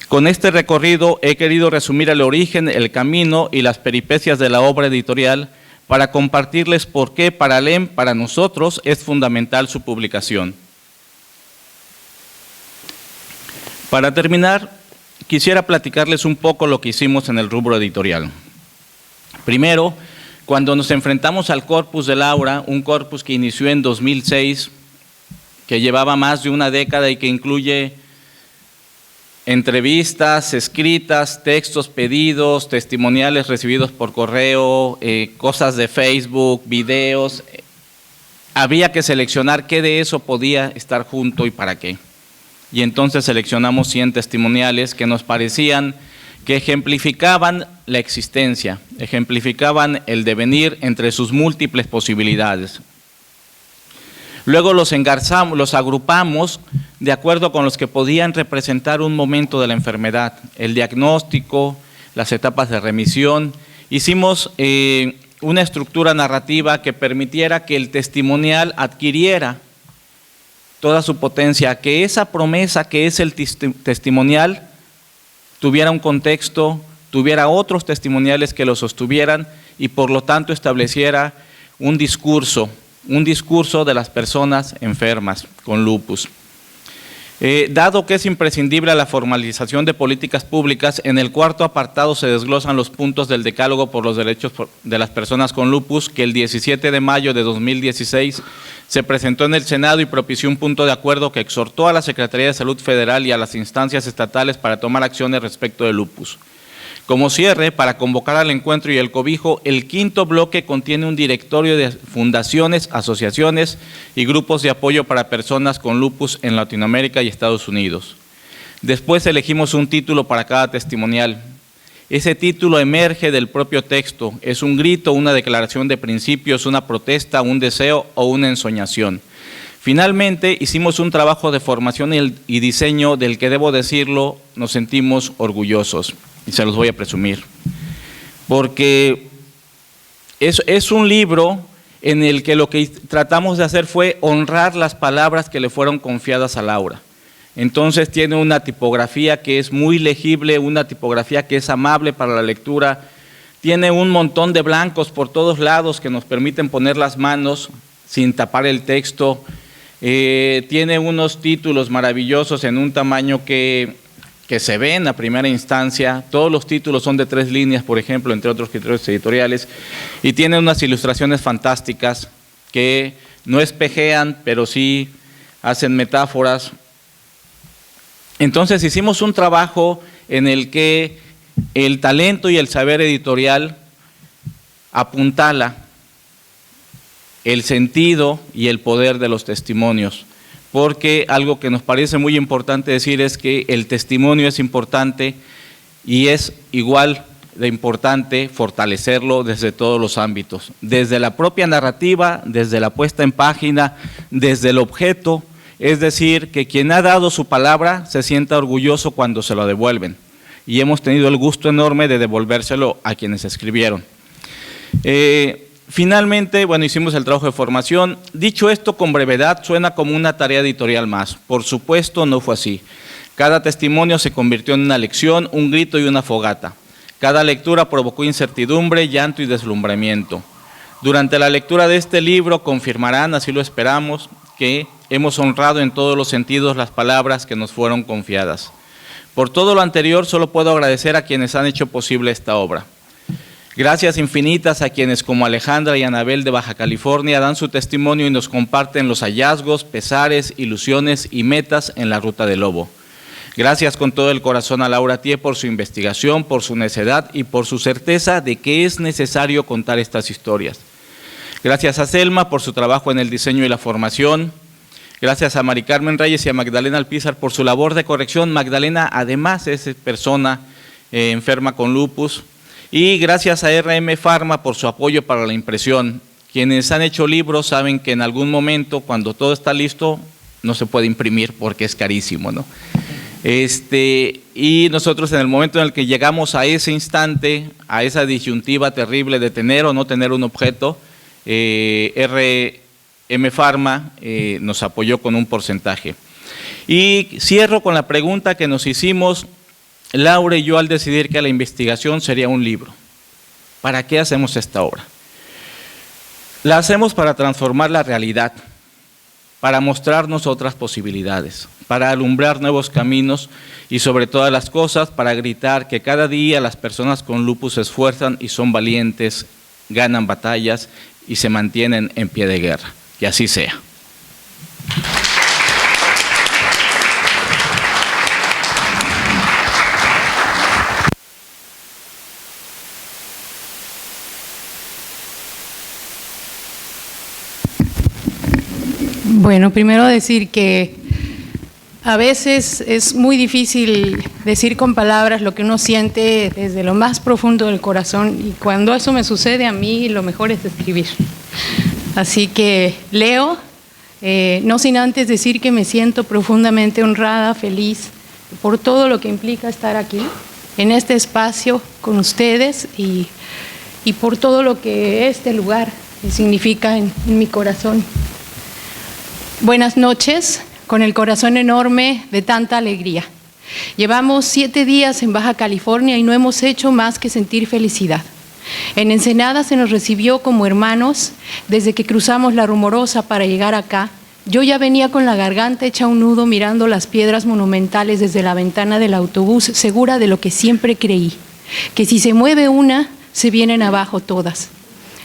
Con este recorrido he querido resumir el origen, el camino y las peripecias de la obra editorial para compartirles por qué para LEM, para nosotros, es fundamental su publicación. Para terminar, quisiera platicarles un poco lo que hicimos en el rubro editorial. Primero, cuando nos enfrentamos al corpus de Laura, un corpus que inició en 2006, que llevaba más de una década y que incluye entrevistas escritas, textos pedidos, testimoniales recibidos por correo, cosas de Facebook, videos. Había que seleccionar qué de eso podía estar junto y para qué. Y entonces seleccionamos 100 testimoniales que nos parecían que ejemplificaban la existencia, ejemplificaban el devenir entre sus múltiples posibilidades. Luego los engarzamos, los agrupamos de acuerdo con los que podían representar un momento de la enfermedad, el diagnóstico, las etapas de remisión. Hicimos una estructura narrativa que permitiera que el testimonial adquiriera toda su potencia, que esa promesa que es el testimonial tuviera un contexto, tuviera otros testimoniales que lo sostuvieran y por lo tanto estableciera un discurso de las personas enfermas con lupus. Dado que es imprescindible la formalización de políticas públicas, en el cuarto apartado se desglosan los puntos del decálogo por los derechos de las personas con lupus, que el 17 de mayo de 2016 se presentó en el Senado y propició un punto de acuerdo que exhortó a la Secretaría de Salud Federal y a las instancias estatales para tomar acciones respecto del lupus. Como cierre, para convocar al encuentro y el cobijo, el quinto bloque contiene un directorio de fundaciones, asociaciones y grupos de apoyo para personas con lupus en Latinoamérica y Estados Unidos. Después elegimos un título para cada testimonial. Ese título emerge del propio texto, es un grito, una declaración de principios, una protesta, un deseo o una ensoñación. Finalmente, hicimos un trabajo de formación y diseño del que, debo decirlo, nos sentimos orgullosos. Y se los voy a presumir, porque es un libro en el que lo que tratamos de hacer fue honrar las palabras que le fueron confiadas a Laura. Entonces tiene una tipografía que es muy legible, una tipografía que es amable para la lectura, tiene un montón de blancos por todos lados que nos permiten poner las manos sin tapar el texto, tiene unos títulos maravillosos en un tamaño que se ven a primera instancia, todos los títulos son de 3 líneas, por ejemplo, entre otros criterios editoriales, y tiene unas ilustraciones fantásticas que no espejean, pero sí hacen metáforas. Entonces hicimos un trabajo en el que el talento y el saber editorial apuntala el sentido y el poder de los testimonios. Porque algo que nos parece muy importante decir es que el testimonio es importante y es igual de importante fortalecerlo desde todos los ámbitos, desde la propia narrativa, desde la puesta en página, desde el objeto, es decir, que quien ha dado su palabra se sienta orgulloso cuando se lo devuelven, y hemos tenido el gusto enorme de devolvérselo a quienes escribieron. Finalmente, bueno, hicimos el trabajo de formación. Dicho esto con brevedad, suena como una tarea editorial más. Por supuesto, no fue así. Cada testimonio se convirtió en una lección, un grito y una fogata. Cada lectura provocó incertidumbre, llanto y deslumbramiento. Durante la lectura de este libro confirmarán, así lo esperamos, que hemos honrado en todos los sentidos las palabras que nos fueron confiadas. Por todo lo anterior, solo puedo agradecer a quienes han hecho posible esta obra. Gracias infinitas a quienes como Alejandra y Anabel de Baja California dan su testimonio y nos comparten los hallazgos, pesares, ilusiones y metas en la Ruta del Lobo. Gracias con todo el corazón a Laura Thié por su investigación, por su necedad y por su certeza de que es necesario contar estas historias. Gracias a Selma por su trabajo en el diseño y la formación. Gracias a Mari Carmen Reyes y a Magdalena Alpizar por su labor de corrección. Magdalena además es persona enferma con lupus. Y gracias a RM Pharma por su apoyo para la impresión. Quienes han hecho libros saben que en algún momento, cuando todo está listo, no se puede imprimir porque es carísimo, ¿no? Y nosotros en el momento en el que llegamos a ese instante, a esa disyuntiva terrible de tener o no tener un objeto, RM Pharma nos apoyó con un porcentaje. Y cierro con la pregunta que nos hicimos Laura y yo al decidir que la investigación sería un libro. ¿Para qué hacemos esta obra? La hacemos para transformar la realidad, para mostrarnos otras posibilidades, para alumbrar nuevos caminos y sobre todas las cosas para gritar que cada día las personas con lupus se esfuerzan y son valientes, ganan batallas y se mantienen en pie de guerra. Que así sea. Bueno, primero decir que A veces es muy difícil decir con palabras lo que uno siente desde lo más profundo del corazón, y cuando eso me sucede a mí, lo mejor es escribir. Así que leo, no sin antes decir que me siento profundamente honrada, feliz por todo lo que implica estar aquí, en este espacio con ustedes, y por todo lo que este lugar significa en mi corazón. Buenas noches. Con el corazón enorme de tanta alegría. Llevamos 7 días en Baja California y no hemos hecho más que sentir felicidad. En Ensenada se nos recibió como hermanos desde que cruzamos la Rumorosa para llegar acá. Yo ya venía con la garganta hecha un nudo mirando las piedras monumentales desde la ventana del autobús, segura de lo que siempre creí, que si se mueve una, se vienen abajo todas.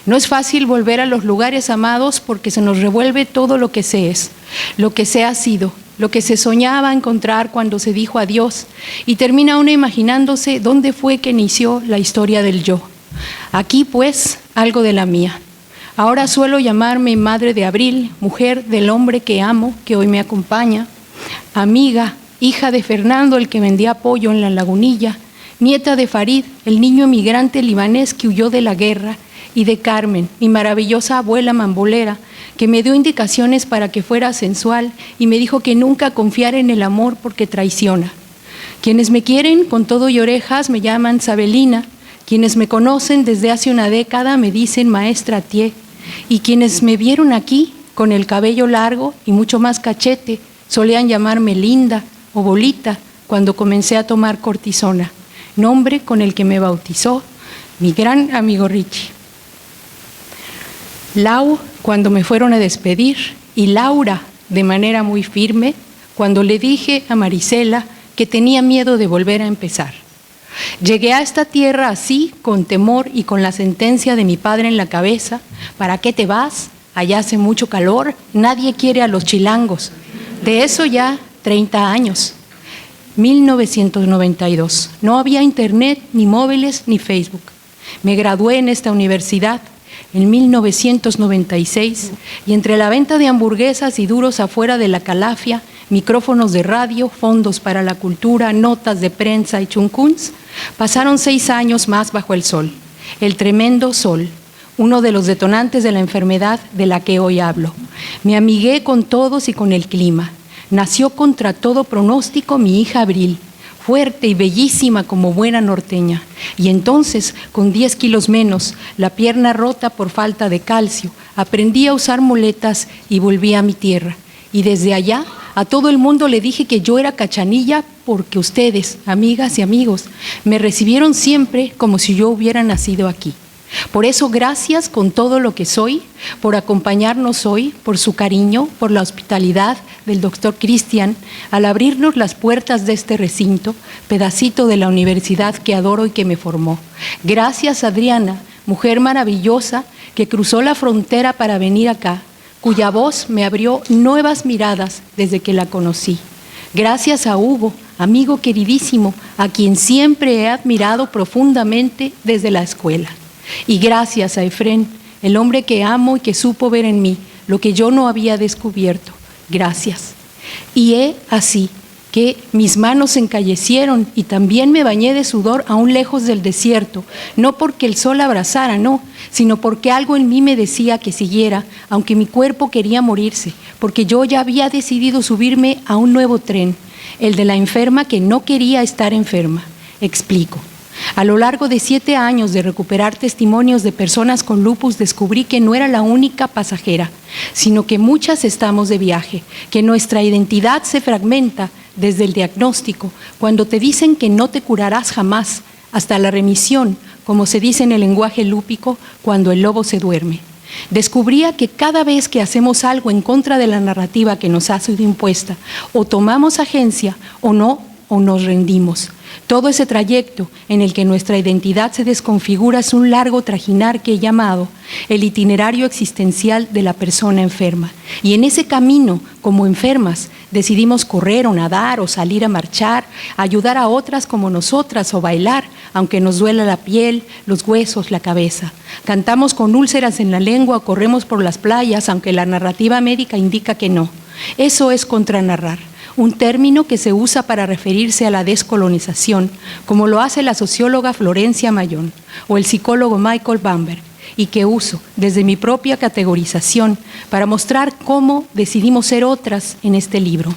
No es fácil volver a los lugares amados porque se nos revuelve todo lo que se es, lo que se ha sido, lo que se soñaba encontrar cuando se dijo adiós, y termina uno imaginándose dónde fue que inició la historia del yo. Aquí pues algo de la mía. Ahora suelo llamarme madre de abril, mujer del hombre que amo, que hoy me acompaña, amiga, hija de Fernando, el que vendía pollo en la Lagunilla, nieta de Farid, el niño emigrante libanés que huyó de la guerra, y de Carmen, mi maravillosa abuela mambolera, que me dio indicaciones para que fuera sensual y me dijo que nunca confiara en el amor porque traiciona. Quienes me quieren con todo y orejas me llaman Sabelina, quienes me conocen desde hace una década me dicen maestra Thié, y quienes me vieron aquí con el cabello largo y mucho más cachete solían llamarme Linda o Bolita cuando comencé a tomar cortisona, nombre con el que me bautizó mi gran amigo Richie. Lau, cuando me fueron a despedir, y Laura, de manera muy firme, cuando le dije a Marisela que tenía miedo de volver a empezar. Llegué a esta tierra así, con temor y con la sentencia de mi padre en la cabeza. ¿Para qué te vas? Allá hace mucho calor, nadie quiere a los chilangos. De eso ya 30 años. 1992. No había internet, ni móviles, ni Facebook. Me gradué en esta universidad en 1996, y entre la venta de hamburguesas y duros afuera de la Calafia, micrófonos de radio, fondos para la cultura, notas de prensa y chuncuns, pasaron 6 años más bajo el sol, el tremendo sol, uno de los detonantes de la enfermedad de la que hoy hablo. Me amigué con todos y con el clima. Nació contra todo pronóstico mi hija Abril, fuerte y bellísima como buena norteña, y entonces, con 10 kilos menos, la pierna rota por falta de calcio, aprendí a usar muletas y volví a mi tierra. Y desde allá, a todo el mundo le dije que yo era cachanilla porque ustedes, amigas y amigos, me recibieron siempre como si yo hubiera nacido aquí. Por eso, gracias con todo lo que soy, por acompañarnos hoy, por su cariño, por la hospitalidad del doctor Cristian, al abrirnos las puertas de este recinto, pedacito de la universidad que adoro y que me formó. Gracias, Adriana, mujer maravillosa que cruzó la frontera para venir acá, cuya voz me abrió nuevas miradas desde que la conocí. Gracias a Hugo, amigo queridísimo, a quien siempre he admirado profundamente desde la escuela. Y gracias a Efrén, el hombre que amo y que supo ver en mí lo que yo no había descubierto. Gracias. Y he así que mis manos se encallecieron y también me bañé de sudor aún lejos del desierto, no porque el sol abrazara, no, sino porque algo en mí me decía que siguiera, aunque mi cuerpo quería morirse, porque yo ya había decidido subirme a un nuevo tren, el de la enferma que no quería estar enferma. Explico. A lo largo de 7 años de recuperar testimonios de personas con lupus, descubrí que no era la única pasajera, sino que muchas estamos de viaje, que nuestra identidad se fragmenta desde el diagnóstico, cuando te dicen que no te curarás jamás, hasta la remisión, como se dice en el lenguaje lúpico, cuando el lobo se duerme. Descubría que cada vez que hacemos algo en contra de la narrativa que nos ha sido impuesta, o tomamos agencia o no, o nos rendimos. Todo ese trayecto en el que nuestra identidad se desconfigura es un largo trajinar que he llamado el itinerario existencial de la persona enferma. Y en ese camino, como enfermas, decidimos correr o nadar o salir a marchar, ayudar a otras como nosotras o bailar, aunque nos duela la piel, los huesos, la cabeza. Cantamos con úlceras en la lengua o corremos por las playas, aunque la narrativa médica indica que no. Eso es contranarrar. un término que se usa para referirse a la descolonización, como lo hace la socióloga Florencia Mayón o el psicólogo Michael Bamberg, y que uso desde mi propia categorización para mostrar cómo decidimos ser otras en este libro.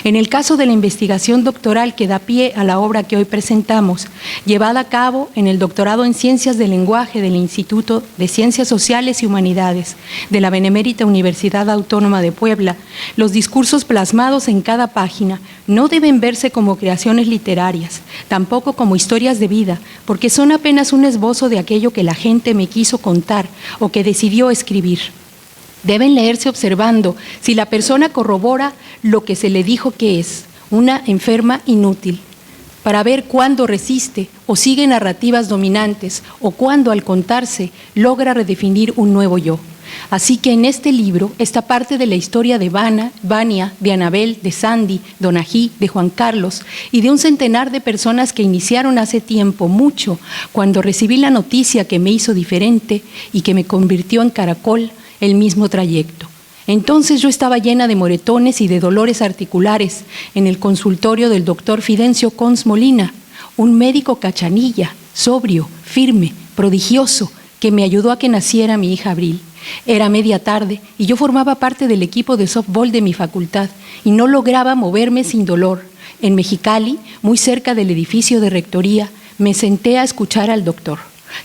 En el caso de la investigación doctoral que da pie a la obra que hoy presentamos, llevada a cabo en el doctorado en Ciencias del Lenguaje del Instituto de Ciencias Sociales y Humanidades de la Benemérita Universidad Autónoma de Puebla, los discursos plasmados en cada página no deben verse como creaciones literarias, tampoco como historias de vida, porque son apenas un esbozo de aquello que la gente me quiso contar o que decidió escribir. Deben leerse observando si la persona corrobora lo que se le dijo que es, una enferma inútil, para ver cuándo resiste o sigue narrativas dominantes o cuándo al contarse logra redefinir un nuevo yo. Así que en este libro está parte de la historia de Vania, de Anabel, de Sandy, Donají, de Juan Carlos y de un centenar de personas que iniciaron hace tiempo, mucho, cuando recibí la noticia que me hizo diferente y que me convirtió en caracol, el mismo trayecto. Entonces yo estaba llena de moretones y de dolores articulares en el consultorio del doctor Fidencio Cons Molina, un médico cachanilla, sobrio, firme, prodigioso, que me ayudó a que naciera mi hija Abril. Era media tarde y yo formaba parte del equipo de softball de mi facultad y no lograba moverme sin dolor. En Mexicali, muy cerca del edificio de rectoría, me senté a escuchar al doctor.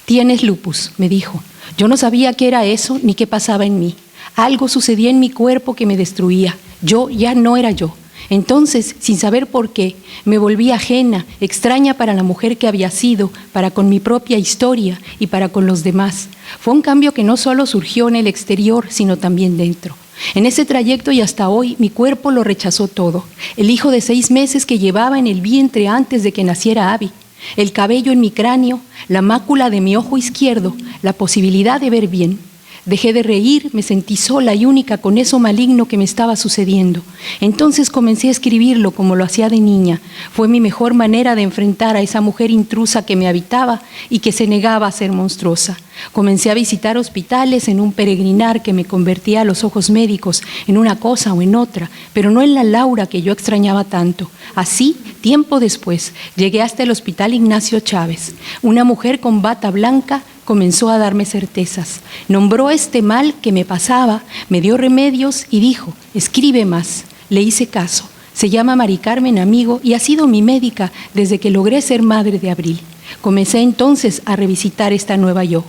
«Tienes lupus», me dijo. Yo no sabía qué era eso ni qué pasaba en mí. Algo sucedía en mi cuerpo que me destruía. Yo ya no era yo. Entonces, sin saber por qué, me volví ajena, extraña para la mujer que había sido, para con mi propia historia y para con los demás. Fue un cambio que no solo surgió en el exterior, sino también dentro. En ese trayecto y hasta hoy, mi cuerpo lo rechazó todo. El hijo de 6 meses que llevaba en el vientre antes de que naciera Abby, el cabello en mi cráneo, la mácula de mi ojo izquierdo, la posibilidad de ver bien. Dejé de reír, me sentí sola y única con eso maligno que me estaba sucediendo. Entonces comencé a escribirlo como lo hacía de niña. Fue mi mejor manera de enfrentar a esa mujer intrusa que me habitaba y que se negaba a ser monstruosa. Comencé a visitar hospitales en un peregrinar que me convertía a los ojos médicos en una cosa o en otra, pero no en la Laura que yo extrañaba tanto. Así, tiempo después, llegué hasta el Hospital Ignacio Chávez. Una mujer con bata blanca comenzó a darme certezas. Nombró este mal que me pasaba, me dio remedios y dijo, escribe más. Le hice caso. Se llama Mari Carmen Amigo y ha sido mi médica desde que logré ser madre de Abril. Comencé entonces a revisitar esta nueva yo.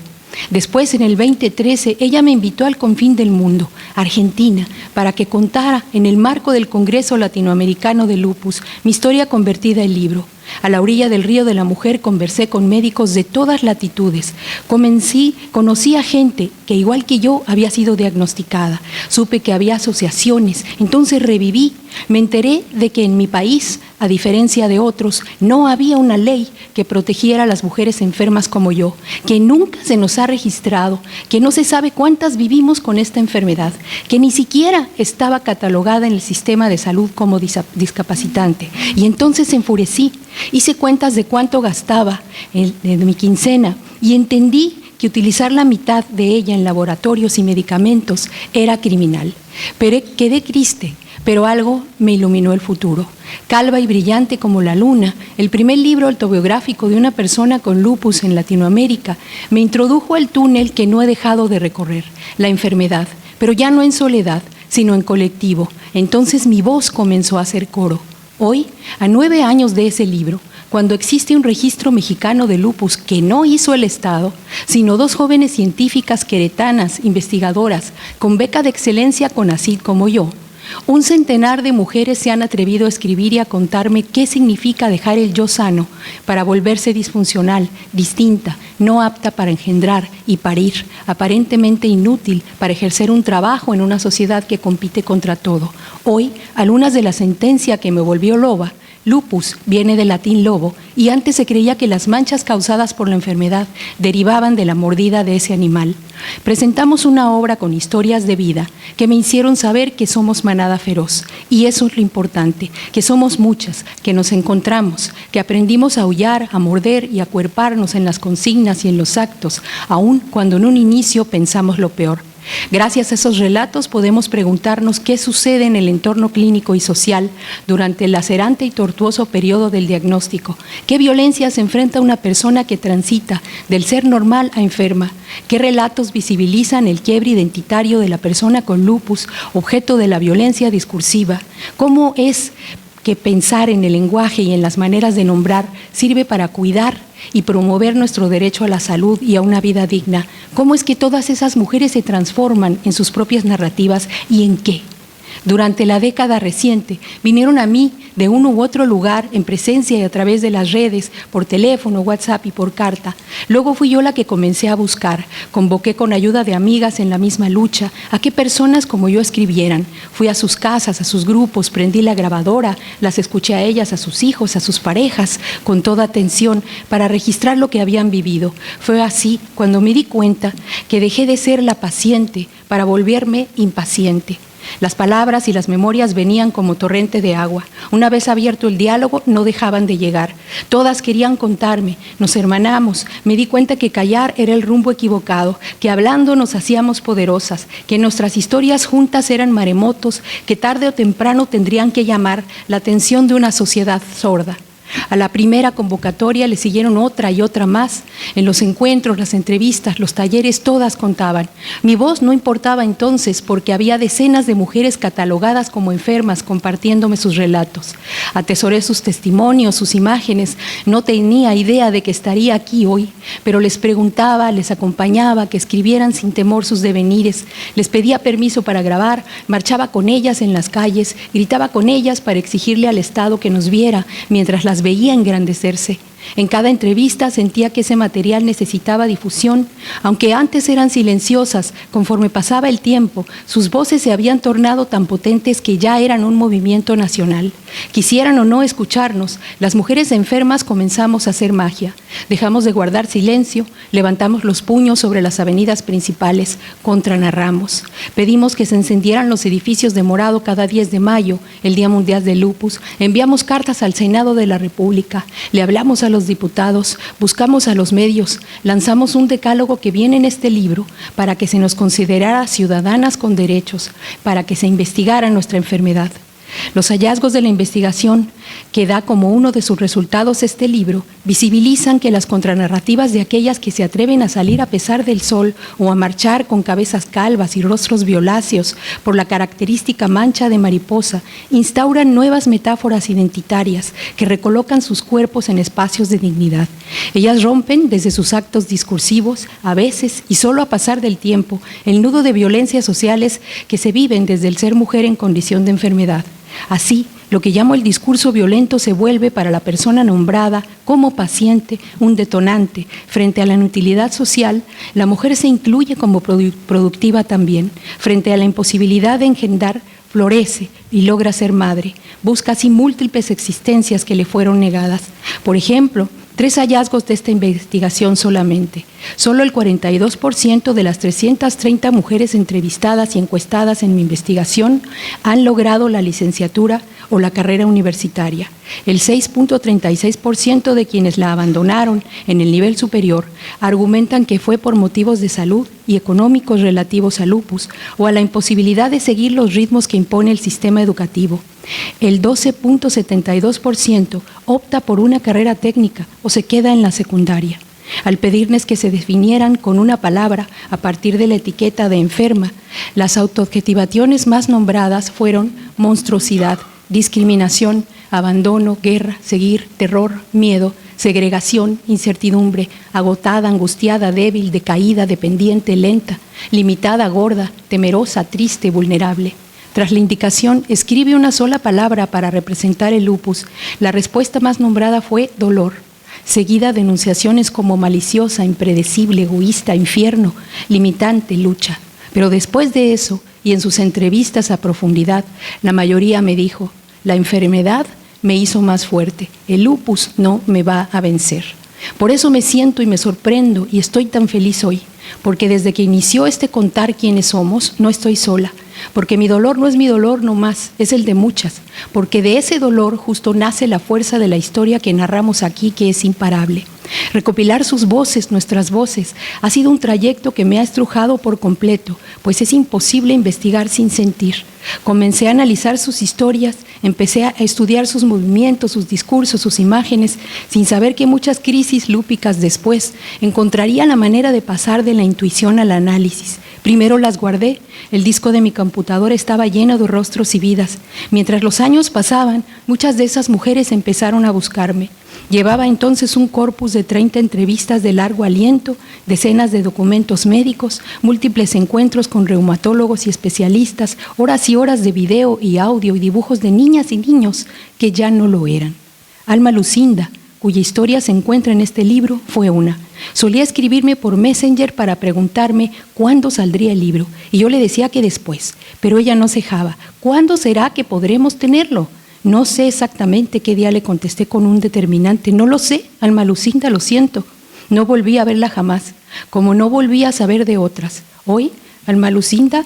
Después, en el 2013, ella me invitó al confín del mundo, Argentina, para que contara en el marco del Congreso Latinoamericano de Lupus mi historia convertida en libro. A la orilla del Río de la Mujer conversé con médicos de todas latitudes. Conocí a gente que igual que yo había sido diagnosticada. Supe que había asociaciones, entonces reviví. Me enteré de que en mi país, a diferencia de otros, no había una ley que protegiera a las mujeres enfermas como yo, que nunca se nos ha registrado, que no se sabe cuántas vivimos con esta enfermedad, que ni siquiera estaba catalogada en el sistema de salud como discapacitante. Y entonces enfurecí. Hice cuentas de cuánto gastaba de mi quincena y entendí que utilizar la mitad de ella en laboratorios y medicamentos era criminal. Pero quedé triste, pero algo me iluminó el futuro. Calva y brillante como la luna, el primer libro autobiográfico de una persona con lupus en Latinoamérica me introdujo al túnel que no he dejado de recorrer, la enfermedad, pero ya no en soledad, sino en colectivo. Entonces mi voz comenzó a hacer coro. Hoy, a 9 años de ese libro, cuando existe un registro mexicano de lupus que no hizo el Estado, sino 2 jóvenes científicas queretanas, investigadoras, con beca de excelencia CONACYT como yo, un centenar de mujeres se han atrevido a escribir y a contarme qué significa dejar el yo sano para volverse disfuncional, distinta, no apta para engendrar y parir, aparentemente inútil para ejercer un trabajo en una sociedad que compite contra todo. Hoy, alumnas de la sentencia que me volvió loba, lupus viene del latín lobo y antes se creía que las manchas causadas por la enfermedad derivaban de la mordida de ese animal. Presentamos una obra con historias de vida que me hicieron saber que somos manada feroz y eso es lo importante, que somos muchas, que nos encontramos, que aprendimos a aullar, a morder y a acuerparnos en las consignas y en los actos, aun cuando en un inicio pensamos lo peor. Gracias a esos relatos podemos preguntarnos qué sucede en el entorno clínico y social durante el lacerante y tortuoso periodo del diagnóstico. ¿Qué violencia se enfrenta una persona que transita del ser normal a enferma? ¿Qué relatos visibilizan el quiebre identitario de la persona con lupus, objeto de la violencia discursiva? ¿Cómo es que pensar en el lenguaje y en las maneras de nombrar sirve para cuidar y promover nuestro derecho a la salud y a una vida digna? ¿Cómo es que todas esas mujeres se transforman en sus propias narrativas y en qué? Durante la década reciente vinieron a mí de uno u otro lugar en presencia y a través de las redes, por teléfono, WhatsApp y por carta. Luego fui yo la que comencé a buscar. Convoqué con ayuda de amigas en la misma lucha a que personas como yo escribieran. Fui a sus casas, a sus grupos, prendí la grabadora, las escuché a ellas, a sus hijos, a sus parejas, con toda atención para registrar lo que habían vivido. Fue así cuando me di cuenta que dejé de ser la paciente para volverme impaciente. Las palabras y las memorias venían como torrente de agua. Una vez abierto el diálogo, no dejaban de llegar. Todas querían contarme, nos hermanamos. Me di cuenta que callar era el rumbo equivocado, que hablando nos hacíamos poderosas, que nuestras historias juntas eran maremotos, que tarde o temprano tendrían que llamar la atención de una sociedad sorda. A la primera convocatoria le siguieron otra y otra más. En los encuentros, las entrevistas, los talleres, todas contaban. Mi voz no importaba entonces porque había decenas de mujeres catalogadas como enfermas compartiéndome sus relatos. Atesoré sus testimonios, sus imágenes. No tenía idea de que estaría aquí hoy, pero les preguntaba, les acompañaba, que escribieran sin temor sus devenires. Les pedía permiso para grabar, marchaba con ellas en las calles, gritaba con ellas para exigirle al Estado que nos viera mientras las veía engrandecerse. En cada entrevista sentía que ese material necesitaba difusión, aunque antes eran silenciosas. Conforme pasaba el tiempo, sus voces se habían tornado tan potentes que ya eran un movimiento nacional. Quisieran o no escucharnos, las mujeres enfermas comenzamos a hacer magia. Dejamos de guardar silencio, levantamos los puños sobre las avenidas principales, contranarramos. Pedimos que se encendieran los edificios de morado cada 10 de mayo, el Día Mundial del Lupus. Enviamos cartas al Senado de la República, le hablamos a los diputados, buscamos a los medios, lanzamos un decálogo que viene en este libro para que se nos considerara ciudadanas con derechos, para que se investigara nuestra enfermedad. Los hallazgos de la investigación, que da como uno de sus resultados este libro, visibilizan que las contranarrativas de aquellas que se atreven a salir a pesar del sol o a marchar con cabezas calvas y rostros violáceos por la característica mancha de mariposa, instauran nuevas metáforas identitarias que recolocan sus cuerpos en espacios de dignidad. Ellas rompen desde sus actos discursivos, a veces y solo a pasar del tiempo, el nudo de violencias sociales que se viven desde el ser mujer en condición de enfermedad. Así, lo que llamo el discurso violento se vuelve para la persona nombrada como paciente un detonante. Frente a la inutilidad social, la mujer se incluye como productiva también. Frente a la imposibilidad de engendrar, florece y logra ser madre. Busca así múltiples existencias que le fueron negadas. Por ejemplo, 3 hallazgos de esta investigación solamente. Solo el 42% de las 330 mujeres entrevistadas y encuestadas en mi investigación han logrado la licenciatura o la carrera universitaria. El 6.36% de quienes la abandonaron en el nivel superior argumentan que fue por motivos de salud y económicos relativos al lupus o a la imposibilidad de seguir los ritmos que impone el sistema educativo. El 12.72% opta por una carrera técnica o se queda en la secundaria. Al pedirles que se definieran con una palabra a partir de la etiqueta de enferma, las autoadjetivaciones más nombradas fueron monstruosidad, discriminación, abandono, guerra, seguir, terror, miedo, segregación, incertidumbre, agotada, angustiada, débil, decaída, dependiente, lenta, limitada, gorda, temerosa, triste, vulnerable. Tras la indicación, escribe una sola palabra para representar el lupus. La respuesta más nombrada fue dolor, seguida de enunciaciones como maliciosa, impredecible, egoísta, infierno, limitante, lucha. Pero después de eso, y en sus entrevistas a profundidad, la mayoría me dijo: la enfermedad me hizo más fuerte, el lupus no me va a vencer. Por eso me siento y me sorprendo y estoy tan feliz hoy, porque desde que inició este contar quiénes somos, no estoy sola, porque mi dolor no es mi dolor nomás, es el de muchas, porque de ese dolor justo nace la fuerza de la historia que narramos aquí, que es imparable. Recopilar sus voces, nuestras voces, ha sido un trayecto que me ha estrujado por completo, pues es imposible investigar sin sentir. Comencé a analizar sus historias, empecé a estudiar sus movimientos, sus discursos, sus imágenes, sin saber que muchas crisis lúpicas después encontraría la manera de pasar de la intuición al análisis. Primero las guardé, el disco de mi computadora estaba lleno de rostros y vidas. Mientras los años pasaban, muchas de esas mujeres empezaron a buscarme. Llevaba entonces un corpus de 30 entrevistas de largo aliento, decenas de documentos médicos, múltiples encuentros con reumatólogos y especialistas, horas y horas de video y audio y dibujos de niñas y niños que ya no lo eran. Alma Lucinda, cuya historia se encuentra en este libro, fue una. Solía escribirme por Messenger para preguntarme cuándo saldría el libro, y yo le decía que después, pero ella no cejaba. ¿Cuándo será que podremos tenerlo? No sé exactamente qué día le contesté con un determinante. No lo sé, Alma Lucinda, lo siento. No volví a verla jamás, como no volví a saber de otras. Hoy, Alma Lucinda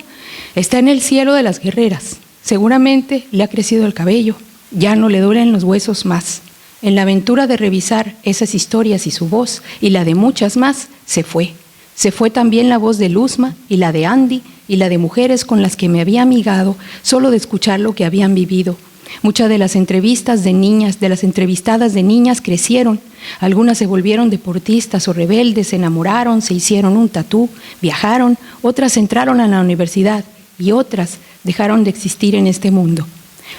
está en el cielo de las guerreras. Seguramente le ha crecido el cabello, ya no le duelen los huesos más. En la aventura de revisar esas historias y su voz, y la de muchas más, se fue. Se fue también la voz de Luzma y la de Andy y la de mujeres con las que me había amigado solo de escuchar lo que habían vivido. Muchas de las entrevistadas de niñas crecieron. Algunas se volvieron deportistas o rebeldes, se enamoraron, se hicieron un tatú, viajaron, otras entraron a la universidad y otras dejaron de existir en este mundo.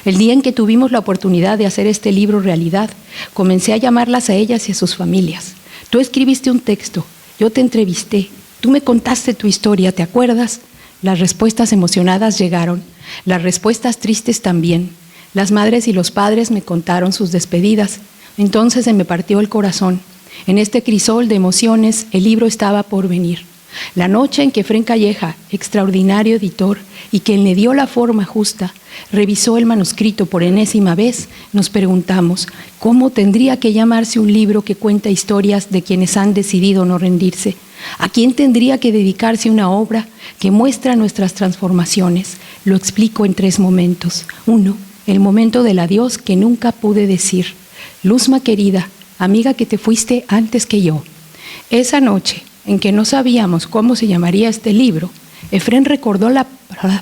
El día en que tuvimos la oportunidad de hacer este libro realidad, comencé a llamarlas a ellas y a sus familias. Tú escribiste un texto, yo te entrevisté, tú me contaste tu historia, ¿te acuerdas? Las respuestas emocionadas llegaron, las respuestas tristes también. Las madres y los padres me contaron sus despedidas. Entonces se me partió el corazón. En este crisol de emociones, el libro estaba por venir. La noche en que Efrén Calleja, extraordinario editor, y quien le dio la forma justa, revisó el manuscrito por enésima vez, nos preguntamos, ¿cómo tendría que llamarse un libro que cuenta historias de quienes han decidido no rendirse? ¿A quién tendría que dedicarse una obra que muestra nuestras transformaciones? Lo explico en 3 momentos. 1. El momento del adiós que nunca pude decir. Luzma querida, amiga que te fuiste antes que yo. Esa noche en que no sabíamos cómo se llamaría este libro, Efrén recordó la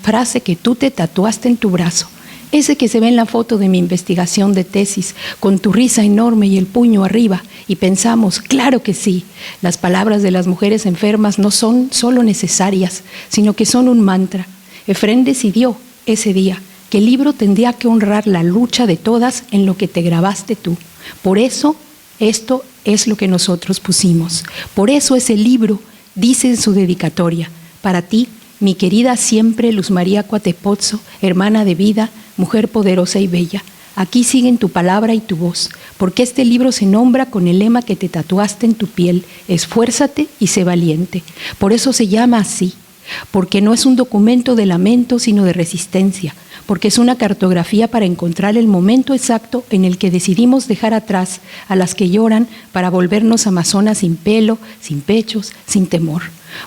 frase que tú te tatuaste en tu brazo, ese que se ve en la foto de mi investigación de tesis, con tu risa enorme y el puño arriba, y pensamos, claro que sí, las palabras de las mujeres enfermas no son solo necesarias, sino que son un mantra. Efrén decidió ese día que el libro tendría que honrar la lucha de todas en lo que te grabaste tú. Por eso, esto es lo que nosotros pusimos. Por eso ese libro dice en su dedicatoria, para ti, mi querida siempre Luz María Coatepozzo, hermana de vida, mujer poderosa y bella. Aquí siguen tu palabra y tu voz, porque este libro se nombra con el lema que te tatuaste en tu piel, esfuérzate y sé valiente. Por eso se llama así, porque no es un documento de lamento, sino de resistencia, porque es una cartografía para encontrar el momento exacto en el que decidimos dejar atrás a las que lloran para volvernos amazonas sin pelo, sin pechos, sin temor,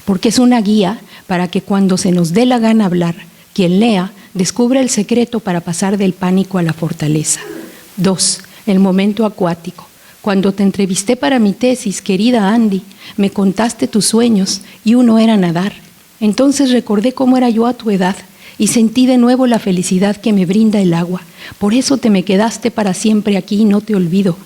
porque es una guía para que cuando se nos dé la gana hablar, quien lea descubra el secreto para pasar del pánico a la fortaleza. 2. El momento acuático. Cuando te entrevisté para mi tesis, querida Andy, me contaste tus sueños y uno era nadar. Entonces recordé cómo era yo a tu edad y sentí de nuevo la felicidad que me brinda el agua. Por eso te me quedaste para siempre aquí y no te olvido.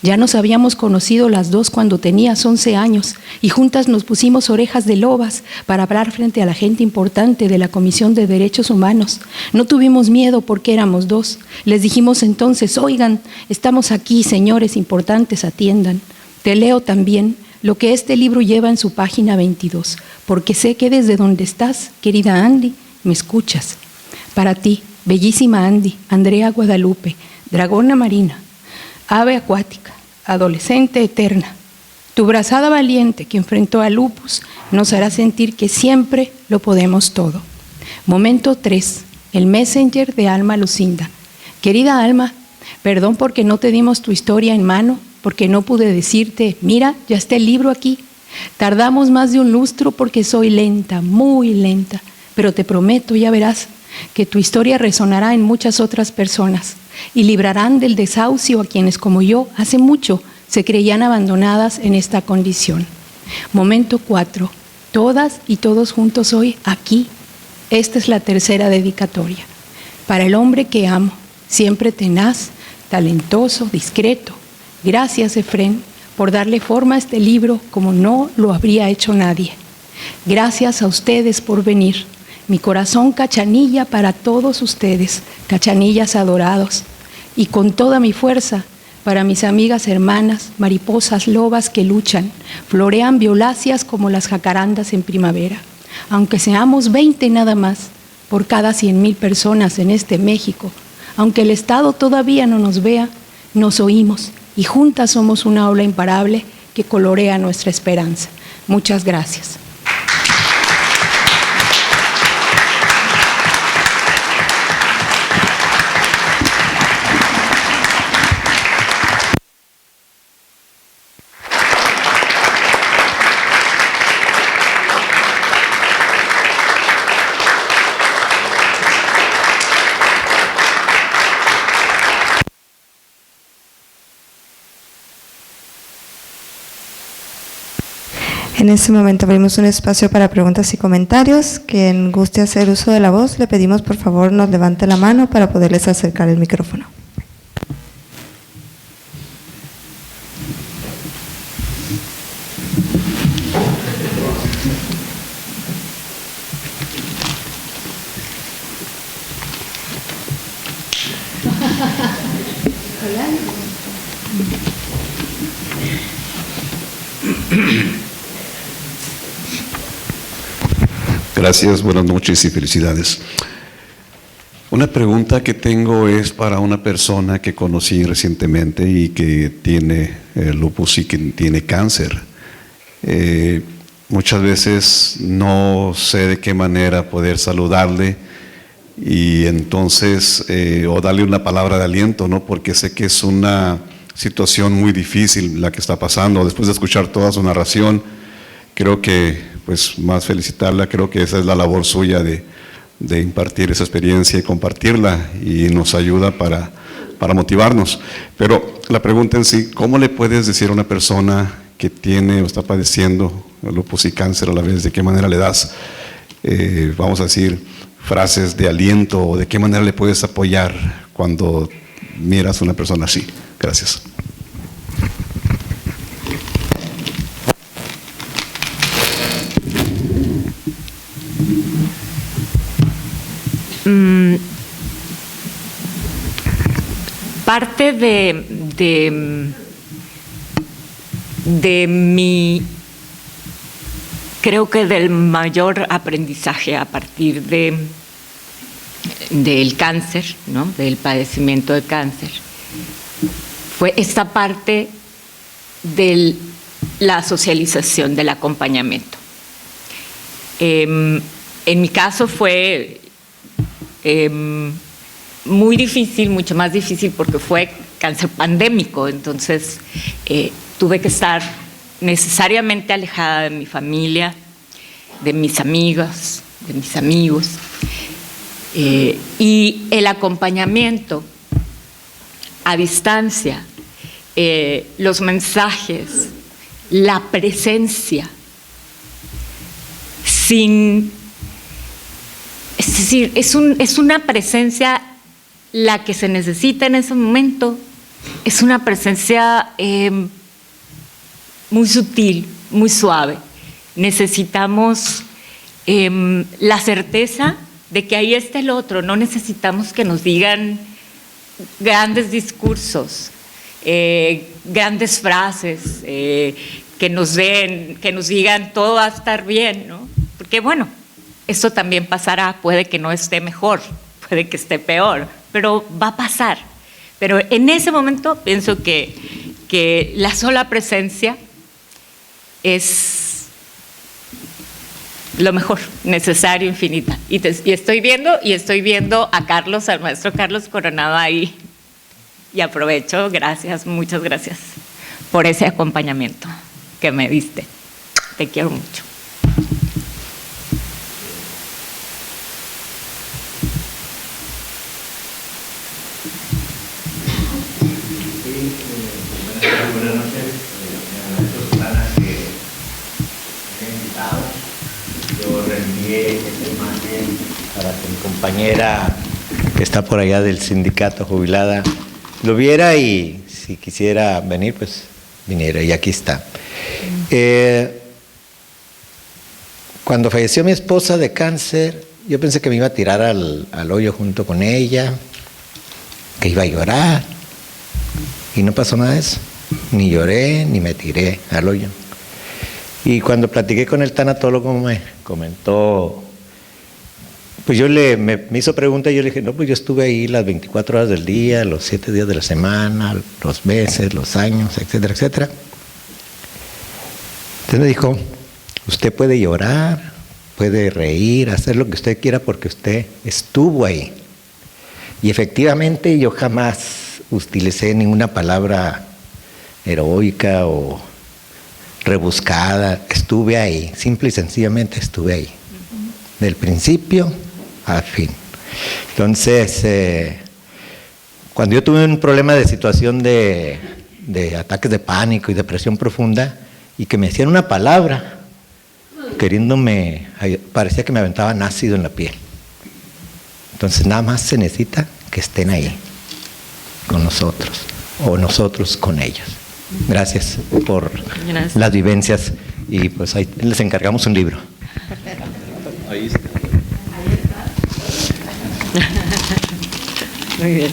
Ya nos habíamos conocido las dos cuando tenías 11 años y juntas nos pusimos orejas de lobas para hablar frente a la gente importante de la Comisión de Derechos Humanos. No tuvimos miedo porque éramos dos. Les dijimos entonces, oigan, estamos aquí, señores importantes, atiendan. Te leo también lo que este libro lleva en su página 22, porque sé que desde donde estás, querida Andy, me escuchas. Para ti, bellísima Andy, Andrea Guadalupe, dragona marina, ave acuática, adolescente eterna, tu brazada valiente que enfrentó a lupus nos hará sentir que siempre lo podemos todo. Momento 3, el Messenger de Alma Lucinda. Querida Alma, perdón porque no te dimos tu historia en mano, porque no pude decirte, mira, ya está el libro aquí. Tardamos más de un lustro porque soy lenta, muy lenta, pero te prometo, ya verás, que tu historia resonará en muchas otras personas y librarán del desahucio a quienes como yo hace mucho se creían abandonadas en esta condición. Momento 4. Todas y todos juntos hoy aquí. Esta es la tercera dedicatoria. Para el hombre que amo, siempre tenaz, talentoso, discreto. Gracias, Efrén, por darle forma a este libro como no lo habría hecho nadie. Gracias a ustedes por venir. Mi corazón cachanilla para todos ustedes, cachanillas adorados. Y con toda mi fuerza, para mis amigas hermanas, mariposas lobas que luchan, florean violáceas como las jacarandas en primavera. Aunque seamos 20 nada más, por cada 100,000 personas en este México, aunque el Estado todavía no nos vea, nos oímos y juntas somos una ola imparable que colorea nuestra esperanza. Muchas gracias. En este momento abrimos un espacio para preguntas y comentarios. Quien guste hacer uso de la voz, le pedimos por favor nos levante la mano para poderles acercar el micrófono. Gracias, buenas noches y felicidades. Una pregunta que tengo es para una persona que conocí recientemente y que tiene lupus y que tiene cáncer. Muchas veces no sé de qué manera poder saludarle y entonces, o darle una palabra de aliento, ¿no? Porque sé que es una situación muy difícil la que está pasando. Después de escuchar toda su narración, creo que pues más felicitarla, creo que esa es la labor suya de impartir esa experiencia y compartirla y nos ayuda para motivarnos. Pero la pregunta en sí, ¿cómo le puedes decir a una persona que tiene o está padeciendo lupus y cáncer a la vez, de qué manera le das, vamos a decir, frases de aliento o de qué manera le puedes apoyar cuando miras a una persona así? Gracias. Parte de mi, creo que del mayor aprendizaje a partir del cáncer, ¿no? Del padecimiento de cáncer, fue esta parte de la socialización, del acompañamiento. En mi caso fue muy difícil, mucho más difícil porque fue cáncer pandémico, entonces tuve que estar necesariamente alejada de mi familia, de mis amigas, de mis amigos, y el acompañamiento a distancia, los mensajes, la presencia, es decir, es una presencia la que se necesita en ese momento, es una presencia muy sutil, muy suave. Necesitamos la certeza de que ahí está el otro, no necesitamos que nos digan grandes discursos, grandes frases, que nos digan todo va a estar bien, ¿no? Porque bueno, esto también pasará, puede que no esté mejor, puede que esté peor, pero va a pasar. Pero en ese momento pienso que la sola presencia es lo mejor, necesario, infinita. Y estoy viendo a Carlos, al maestro Carlos Coronado ahí, y aprovecho, gracias, muchas gracias por ese acompañamiento que me diste. Te quiero mucho. Buenas Buenas noches, Susana, que me ha invitado. Yo reenvié esta imagen para que mi compañera, que está por allá del sindicato jubilada, lo viera y si quisiera venir, pues viniera. Y aquí está. Cuando falleció mi esposa de cáncer, yo pensé que me iba a tirar al hoyo junto con ella, que iba a llorar. Y no pasó nada de eso. Ni lloré, ni me tiré al hoyo. Y cuando platiqué con el tanatólogo me comentó, pues me hizo pregunta y yo le dije, no, pues yo estuve ahí las 24 horas del día, los 7 días de la semana, los meses, los años, etcétera, etcétera. Entonces me dijo, usted puede llorar, puede reír, hacer lo que usted quiera porque usted estuvo ahí. Y efectivamente yo jamás utilicé ninguna palabra heroica o rebuscada. Estuve ahí, simple y sencillamente estuve ahí. Del principio al fin. Entonces, cuando yo tuve un problema de situación de ataques de pánico y depresión profunda, y que me decían una palabra, parecía que me aventaban ácido en la piel. Entonces nada más se necesita que estén ahí con nosotros o nosotros con ellos. Gracias por las vivencias y pues ahí les encargamos un libro. Ahí está. Muy bien.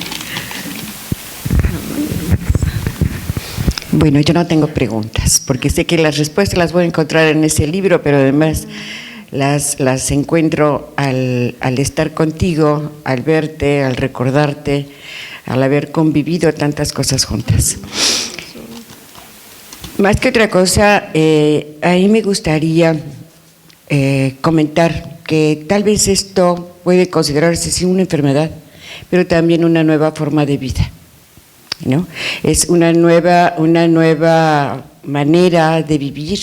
Bueno, yo no tengo preguntas, porque sé que las respuestas las voy a encontrar en ese libro, pero además las encuentro al estar contigo, al verte, al recordarte, al haber convivido tantas cosas juntas. Más que otra cosa, ahí me gustaría comentar que tal vez esto puede considerarse sí una enfermedad, pero también una nueva forma de vida, ¿no? Es una nueva manera de vivir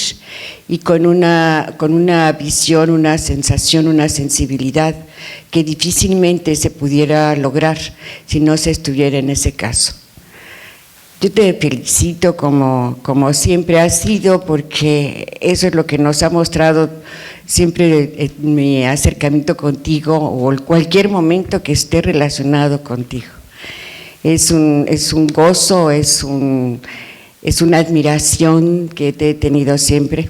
y con una visión, una sensación, una sensibilidad que difícilmente se pudiera lograr si no se estuviera en ese caso. Yo te felicito como siempre has sido, porque eso es lo que nos ha mostrado siempre mi acercamiento contigo o en cualquier momento que esté relacionado contigo. Es un gozo, es una admiración que te he tenido siempre,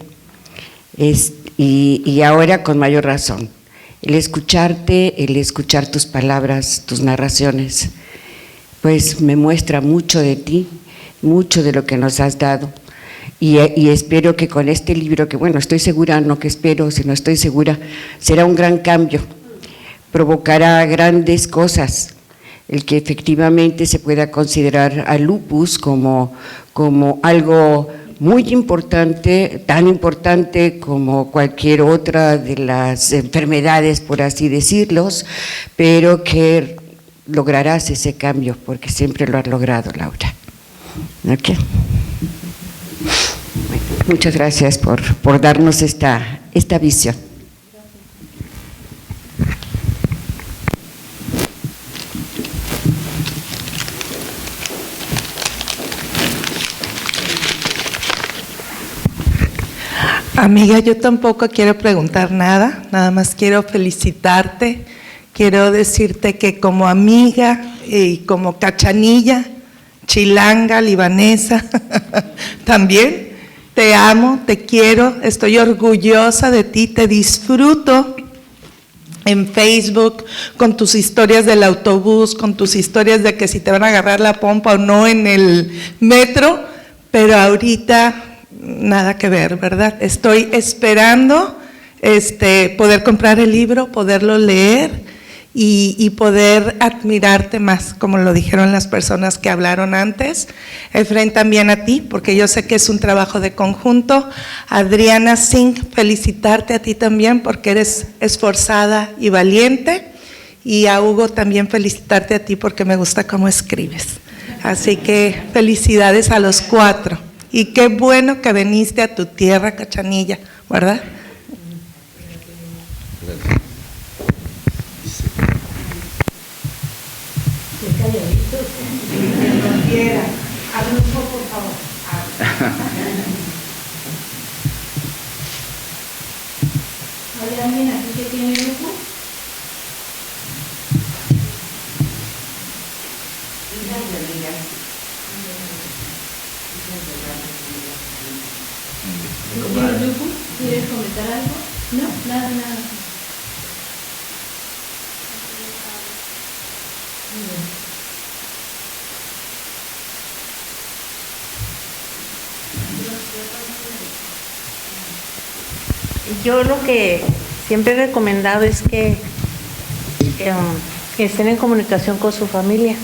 y ahora con mayor razón. El escucharte, el escuchar tus palabras, tus narraciones, pues me muestra mucho de ti, mucho de lo que nos has dado. Y espero que con este libro, que bueno, estoy segura, no que espero, sino estoy segura, será un gran cambio, provocará grandes cosas, el que efectivamente se pueda considerar al lupus como algo muy importante, tan importante como cualquier otra de las enfermedades, por así decirlos, pero que lograrás ese cambio, porque siempre lo has logrado, Laura. ¿Okay? Muchas gracias por darnos esta visión. Amiga, yo tampoco quiero preguntar nada más quiero felicitarte, quiero decirte que como amiga y como cachanilla, chilanga, libanesa, también te amo, te quiero, estoy orgullosa de ti, te disfruto en Facebook con tus historias del autobús, con tus historias de que si te van a agarrar la pompa o no en el metro, pero ahorita nada que ver, ¿verdad? Estoy esperando poder comprar el libro, poderlo leer y poder admirarte más, como lo dijeron las personas que hablaron antes. Efraín, también a ti, porque yo sé que es un trabajo de conjunto. Adriana Singh, felicitarte a ti también, porque eres esforzada y valiente. Y a Hugo también felicitarte a ti, porque me gusta cómo escribes. Así que felicidades a los 4. Y qué bueno que viniste a tu tierra, Cachanilla, ¿verdad? Arnulfo, por favor. ¿Hay alguien aquí que tiene lupus? ¿Tienes lupus? ¿Quieres comentar algo? No, nada. Yo lo que siempre he recomendado es que estén en comunicación con su familia.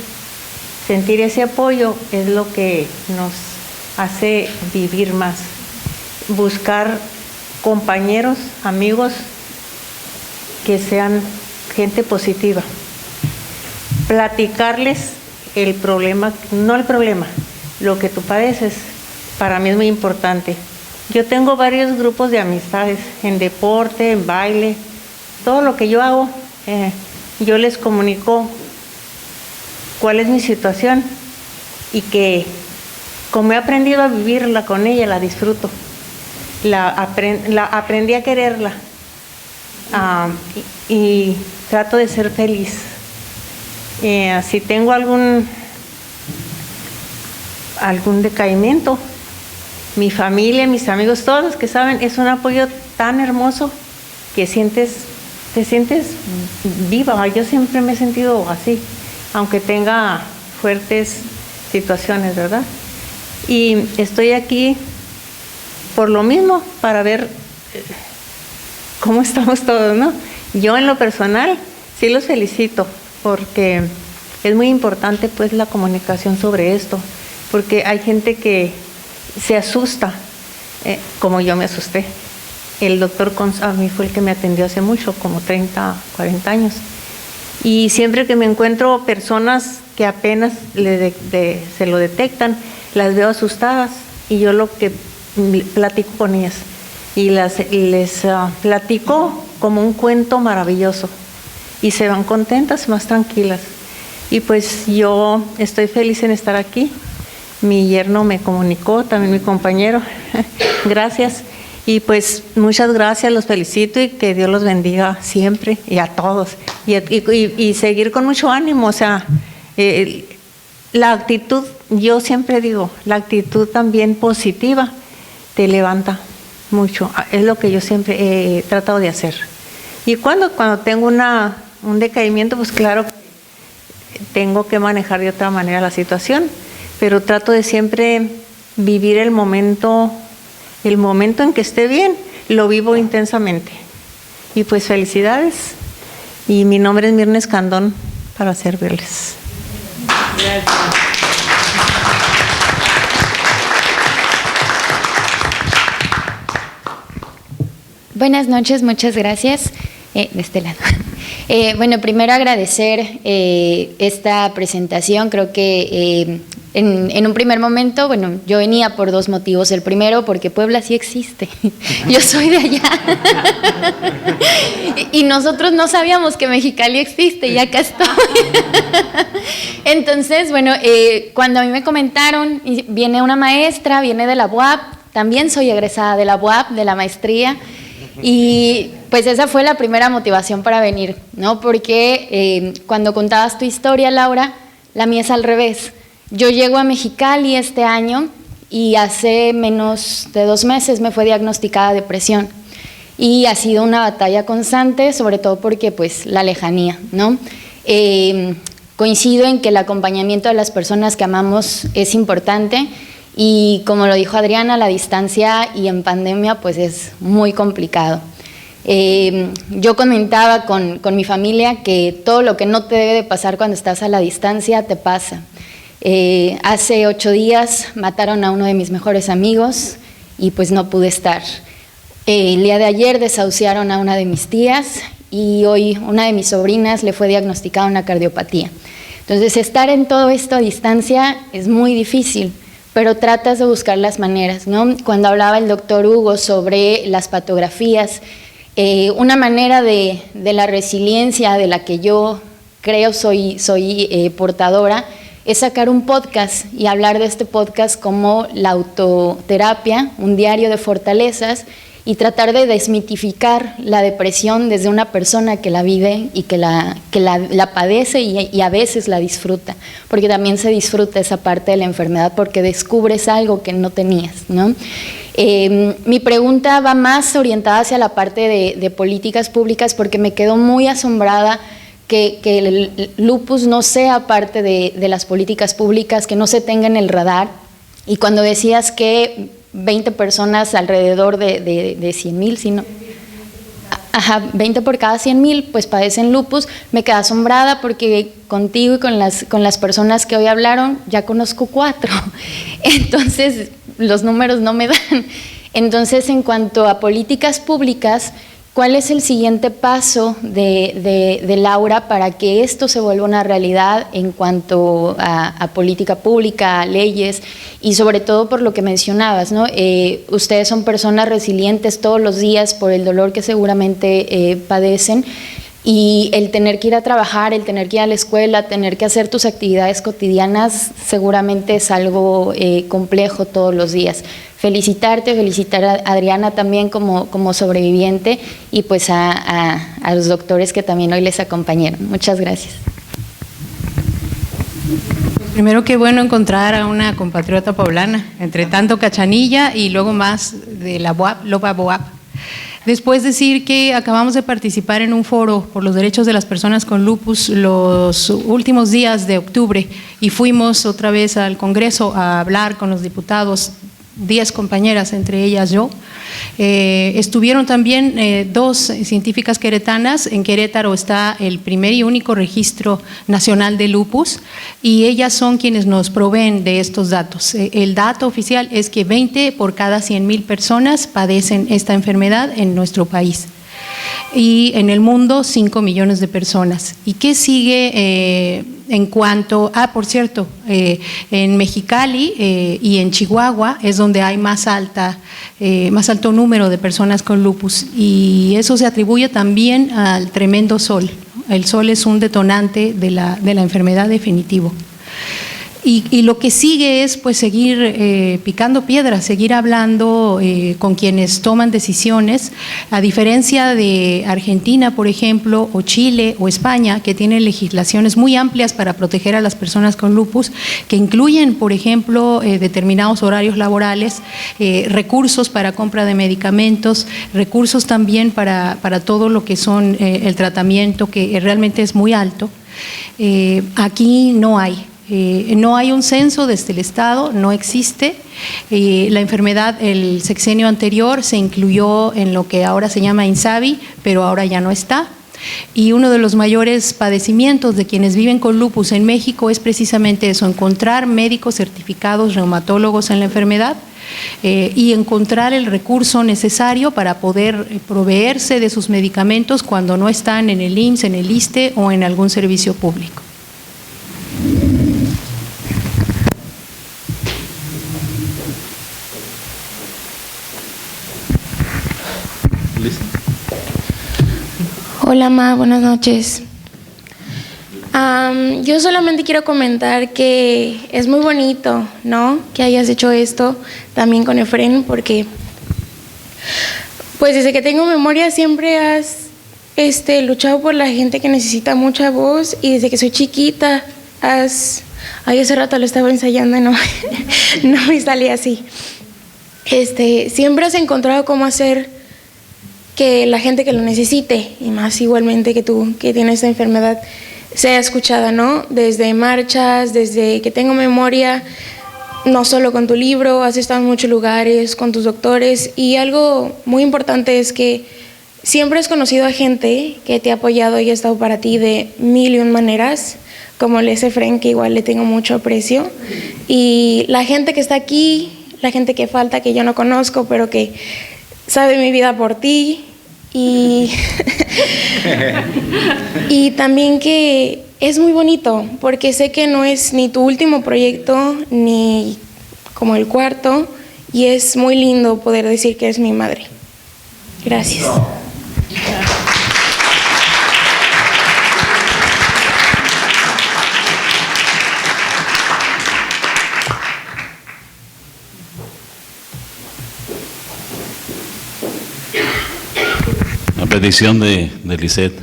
Sentir ese apoyo es lo que nos hace vivir más. Buscar compañeros, amigos que sean gente positiva. Platicarles el problema, no el problema, lo que tú padeces, para mí es muy importante. Yo tengo varios grupos de amistades, en deporte, en baile, todo lo que yo hago, yo les comunico cuál es mi situación y que como he aprendido a vivirla con ella, la disfruto, aprendí a quererla y trato de ser feliz. Si tengo algún decaimiento, mi familia, mis amigos, todos los que saben, es un apoyo tan hermoso que te sientes viva. Yo siempre me he sentido así, aunque tenga fuertes situaciones, ¿verdad? Y estoy aquí por lo mismo, para ver cómo estamos todos, ¿no? Yo en lo personal sí los felicito, porque es muy importante pues la comunicación sobre esto, porque hay gente que se asusta, como yo me asusté. El doctor Cons a mí fue el que me atendió hace mucho, como 30, 40 años. Y siempre que me encuentro personas que apenas se lo detectan, las veo asustadas y yo lo que platico con ellas y les platico como un cuento maravilloso y se van contentas, más tranquilas. Y pues yo estoy feliz en estar aquí. Mi yerno me comunicó, también mi compañero. Gracias. Y pues muchas gracias, los felicito y que Dios los bendiga siempre y a todos. Y seguir con mucho ánimo, o sea, la actitud, yo siempre digo, la actitud también positiva te levanta mucho. Es lo que yo siempre he tratado de hacer. Y cuando tengo un decaimiento, pues claro, tengo que manejar de otra manera la situación. Pero trato de siempre vivir el momento en que esté bien, lo vivo intensamente. Y pues felicidades. Y mi nombre es Mirna Escandón, para servirles. Gracias. Buenas noches, muchas gracias. De este lado. Bueno, primero agradecer esta presentación. Creo que en un primer momento, bueno, yo venía por dos motivos. El primero, porque Puebla sí existe. Yo soy de allá. Y nosotros no sabíamos que Mexicali existe y acá estoy. Entonces, bueno, cuando a mí me comentaron, viene una maestra, viene de la UAP, también soy egresada de la UAP, de la maestría. Y pues esa fue la primera motivación para venir, ¿no? Porque cuando contabas tu historia, Laura, la mía es al revés. Yo llego a Mexicali este año y hace menos de 2 meses me fue diagnosticada depresión. Y ha sido una batalla constante, sobre todo porque pues la lejanía, ¿no? Coincido en que el acompañamiento de las personas que amamos es importante. Y como lo dijo Adriana, la distancia y en pandemia pues es muy complicado. Yo comentaba con mi familia que todo lo que no te debe de pasar cuando estás a la distancia te pasa. Hace 8 días mataron a uno de mis mejores amigos y pues no pude estar. El día de ayer desahuciaron a una de mis tías y hoy una de mis sobrinas le fue diagnosticada una cardiopatía. Entonces estar en todo esto a distancia es muy difícil, pero tratas de buscar las maneras, ¿no? Cuando hablaba el doctor Hugo sobre las patografías, una manera de la resiliencia de la que yo creo soy portadora es sacar un podcast y hablar de este podcast como la autoterapia, un diario de fortalezas, y tratar de desmitificar la depresión desde una persona que la vive y que la padece y a veces la disfruta, porque también se disfruta esa parte de la enfermedad porque descubres algo que no tenías, ¿no? Mi pregunta va más orientada hacia la parte de políticas públicas, porque me quedo muy asombrada que el lupus no sea parte de las políticas públicas, que no se tenga en el radar. Y cuando decías que 20 personas alrededor de 100,000, sino 20 por cada 100,000 pues padecen lupus, me quedé asombrada porque contigo y con las personas que hoy hablaron ya conozco 4, entonces los números no me dan. Entonces, en cuanto a políticas públicas, ¿cuál es el siguiente paso de Laura para que esto se vuelva una realidad en cuanto a política pública, a leyes y sobre todo por lo que mencionabas, ¿no? Ustedes son personas resilientes todos los días por el dolor que seguramente padecen, y el tener que ir a trabajar, el tener que ir a la escuela, tener que hacer tus actividades cotidianas seguramente es algo complejo todos los días. Felicitar a Adriana también como sobreviviente, y pues a los doctores que también hoy les acompañaron. Muchas gracias. Primero, qué bueno encontrar a una compatriota poblana, entre tanto Cachanilla y luego más de la BOAP, Lopa BOAP. Después decir que acabamos de participar en un foro por los derechos de las personas con lupus los últimos días de octubre, y fuimos otra vez al Congreso a hablar con los diputados, 10 compañeras, entre ellas yo. Estuvieron también 2 científicas queretanas. En Querétaro está el primer y único registro nacional de lupus, y ellas son quienes nos proveen de estos datos. El dato oficial es que 20 por cada 100,000 personas padecen esta enfermedad en nuestro país, y en el mundo 5 millones de personas. ¿Y qué sigue en cuanto por cierto, en Mexicali y en Chihuahua es donde hay más alto número de personas con lupus, y eso se atribuye también al tremendo sol. El sol es un detonante de la enfermedad definitivo. Y lo que sigue es pues seguir picando piedras, seguir hablando con quienes toman decisiones, a diferencia de Argentina, por ejemplo, o Chile o España, que tienen legislaciones muy amplias para proteger a las personas con lupus, que incluyen, por ejemplo, determinados horarios laborales, recursos para compra de medicamentos, recursos también para todo lo que son el tratamiento, que realmente es muy alto. Aquí no hay. No hay un censo desde el Estado, no existe. La enfermedad, el sexenio anterior se incluyó en lo que ahora se llama INSABI, pero ahora ya no está. Y uno de los mayores padecimientos de quienes viven con lupus en México es precisamente eso, encontrar médicos certificados, reumatólogos en la enfermedad, y encontrar el recurso necesario para poder proveerse de sus medicamentos cuando no están en el IMSS, en el ISSSTE o en algún servicio público. Hola, Ma, buenas noches. Yo solamente quiero comentar que es muy bonito, ¿no?, que hayas hecho esto también con Efren, porque pues desde que tengo memoria siempre has luchado por la gente que necesita mucha voz, y desde que soy chiquita ay, hace rato lo estaba ensayando y no me salía así. Siempre has encontrado cómo hacer que la gente que lo necesite, y más igualmente que tú, que tienes esta enfermedad, sea escuchada, ¿no? Desde marchas, desde que tengo memoria, no solo con tu libro, has estado en muchos lugares, con tus doctores, y algo muy importante es que siempre has conocido a gente que te ha apoyado y ha estado para ti de 1001 maneras, como le dice Fren, que igual le tengo mucho aprecio, y la gente que está aquí, la gente que falta, que yo no conozco, pero que sabe mi vida por ti, y también que es muy bonito, porque sé que no es ni tu último proyecto, ni como el cuarto, y es muy lindo poder decir que eres mi madre. Gracias. predicción de Lisette.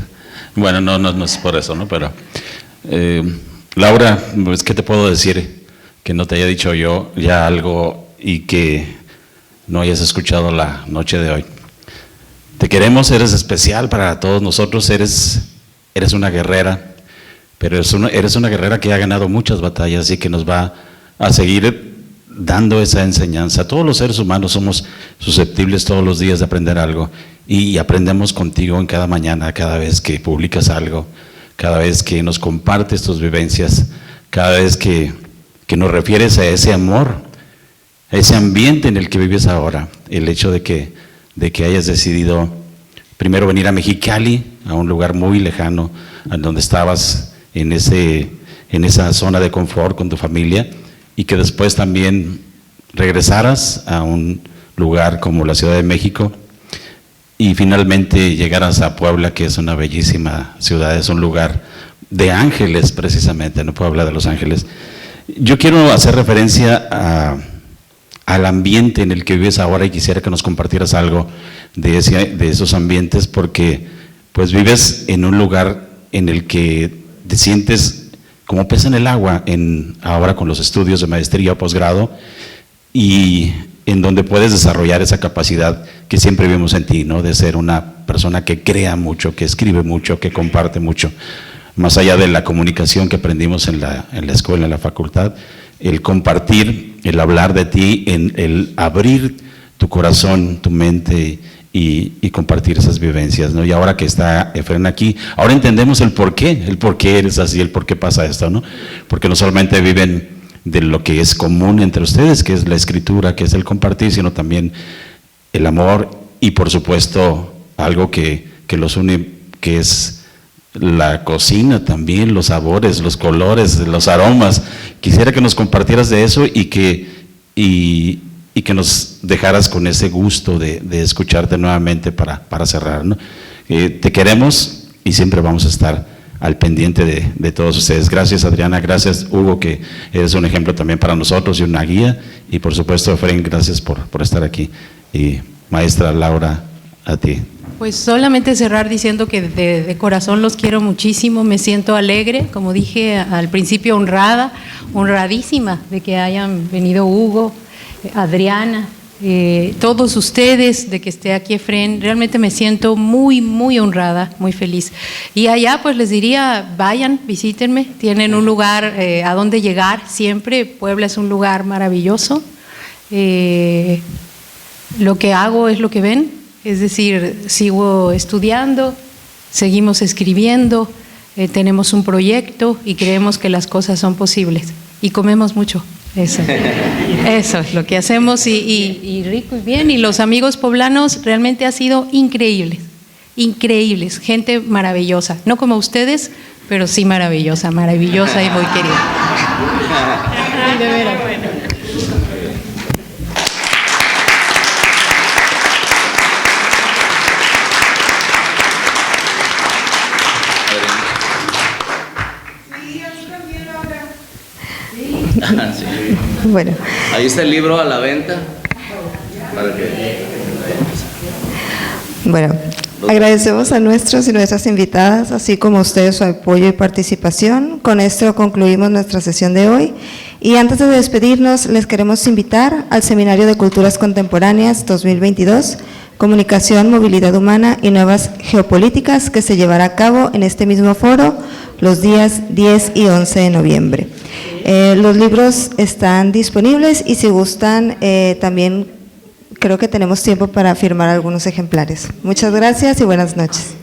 Bueno, no es por eso, ¿no? Pero, Laura, pues, ¿qué te puedo decir? Que no te haya dicho yo ya algo y que no hayas escuchado la noche de hoy. Te queremos, eres especial para todos nosotros, eres una guerrera, pero eres una guerrera que ha ganado muchas batallas y que nos va a seguir dando esa enseñanza. Todos los seres humanos somos susceptibles todos los días de aprender algo y aprendemos contigo en cada mañana, cada vez que publicas algo, cada vez que nos compartes tus vivencias, cada vez que nos refieres a ese amor, a ese ambiente en el que vives ahora. El hecho de que hayas decidido primero venir a Mexicali, a un lugar muy lejano, en donde estabas en esa zona de confort con tu familia, y que después también regresaras a un lugar como la Ciudad de México y finalmente llegaras a Puebla, que es una bellísima ciudad, es un lugar de ángeles precisamente, no Puebla de Los Ángeles. Yo quiero hacer referencia al ambiente en el que vives ahora y quisiera que nos compartieras algo de esos ambientes, porque pues vives en un lugar en el que te sientes como pez en el agua ahora con los estudios de maestría o posgrado, y en donde puedes desarrollar esa capacidad que siempre vimos en ti, ¿no? De ser una persona que crea mucho, que escribe mucho, que comparte mucho. Más allá de la comunicación que aprendimos en la escuela, en la facultad, el compartir, el hablar de ti, el abrir tu corazón, tu mente y compartir esas vivencias, ¿no? Y ahora que está Efrén aquí, ahora entendemos el por qué eres así, el por qué pasa esto, ¿no? Porque no solamente viven de lo que es común entre ustedes, que es la escritura, que es el compartir, sino también el amor y por supuesto algo que los une, que es la cocina también, los sabores, los colores, los aromas. Quisiera que nos compartieras de eso y que nos dejaras con ese gusto de escucharte nuevamente para cerrar, ¿no? Te queremos y siempre vamos a estar al pendiente de todos ustedes. Gracias, Adriana, gracias, Hugo, que eres un ejemplo también para nosotros y una guía, y por supuesto, Efrén, gracias por estar aquí, y maestra Laura, a ti. Pues solamente cerrar diciendo que de corazón los quiero muchísimo, me siento alegre, como dije al principio, honradísima de que hayan venido Hugo, Adriana, todos ustedes, de que esté aquí Efrén. Realmente me siento muy, muy honrada, muy feliz. Y allá pues les diría, vayan, visítenme, tienen un lugar a donde llegar siempre. Puebla es un lugar maravilloso. Lo que hago es lo que ven, es decir, sigo estudiando, seguimos escribiendo, tenemos un proyecto y creemos que las cosas son posibles. Y comemos mucho. Eso es lo que hacemos, y rico y bien. Y los amigos poblanos realmente han sido increíbles, gente maravillosa, no como ustedes, pero sí maravillosa y muy querida. Ay, de veras. Sí. Bueno. Ahí está el libro a la venta. Bueno, agradecemos a nuestros y nuestras invitadas, así como a ustedes su apoyo y participación. Con esto concluimos nuestra sesión de hoy. Y antes de despedirnos, les queremos invitar al Seminario de Culturas Contemporáneas 2022, Comunicación, Movilidad Humana y Nuevas Geopolíticas, que se llevará a cabo en este mismo foro los días 10 y 11 de noviembre. Los libros están disponibles y si gustan también creo que tenemos tiempo para firmar algunos ejemplares. Muchas gracias y buenas noches.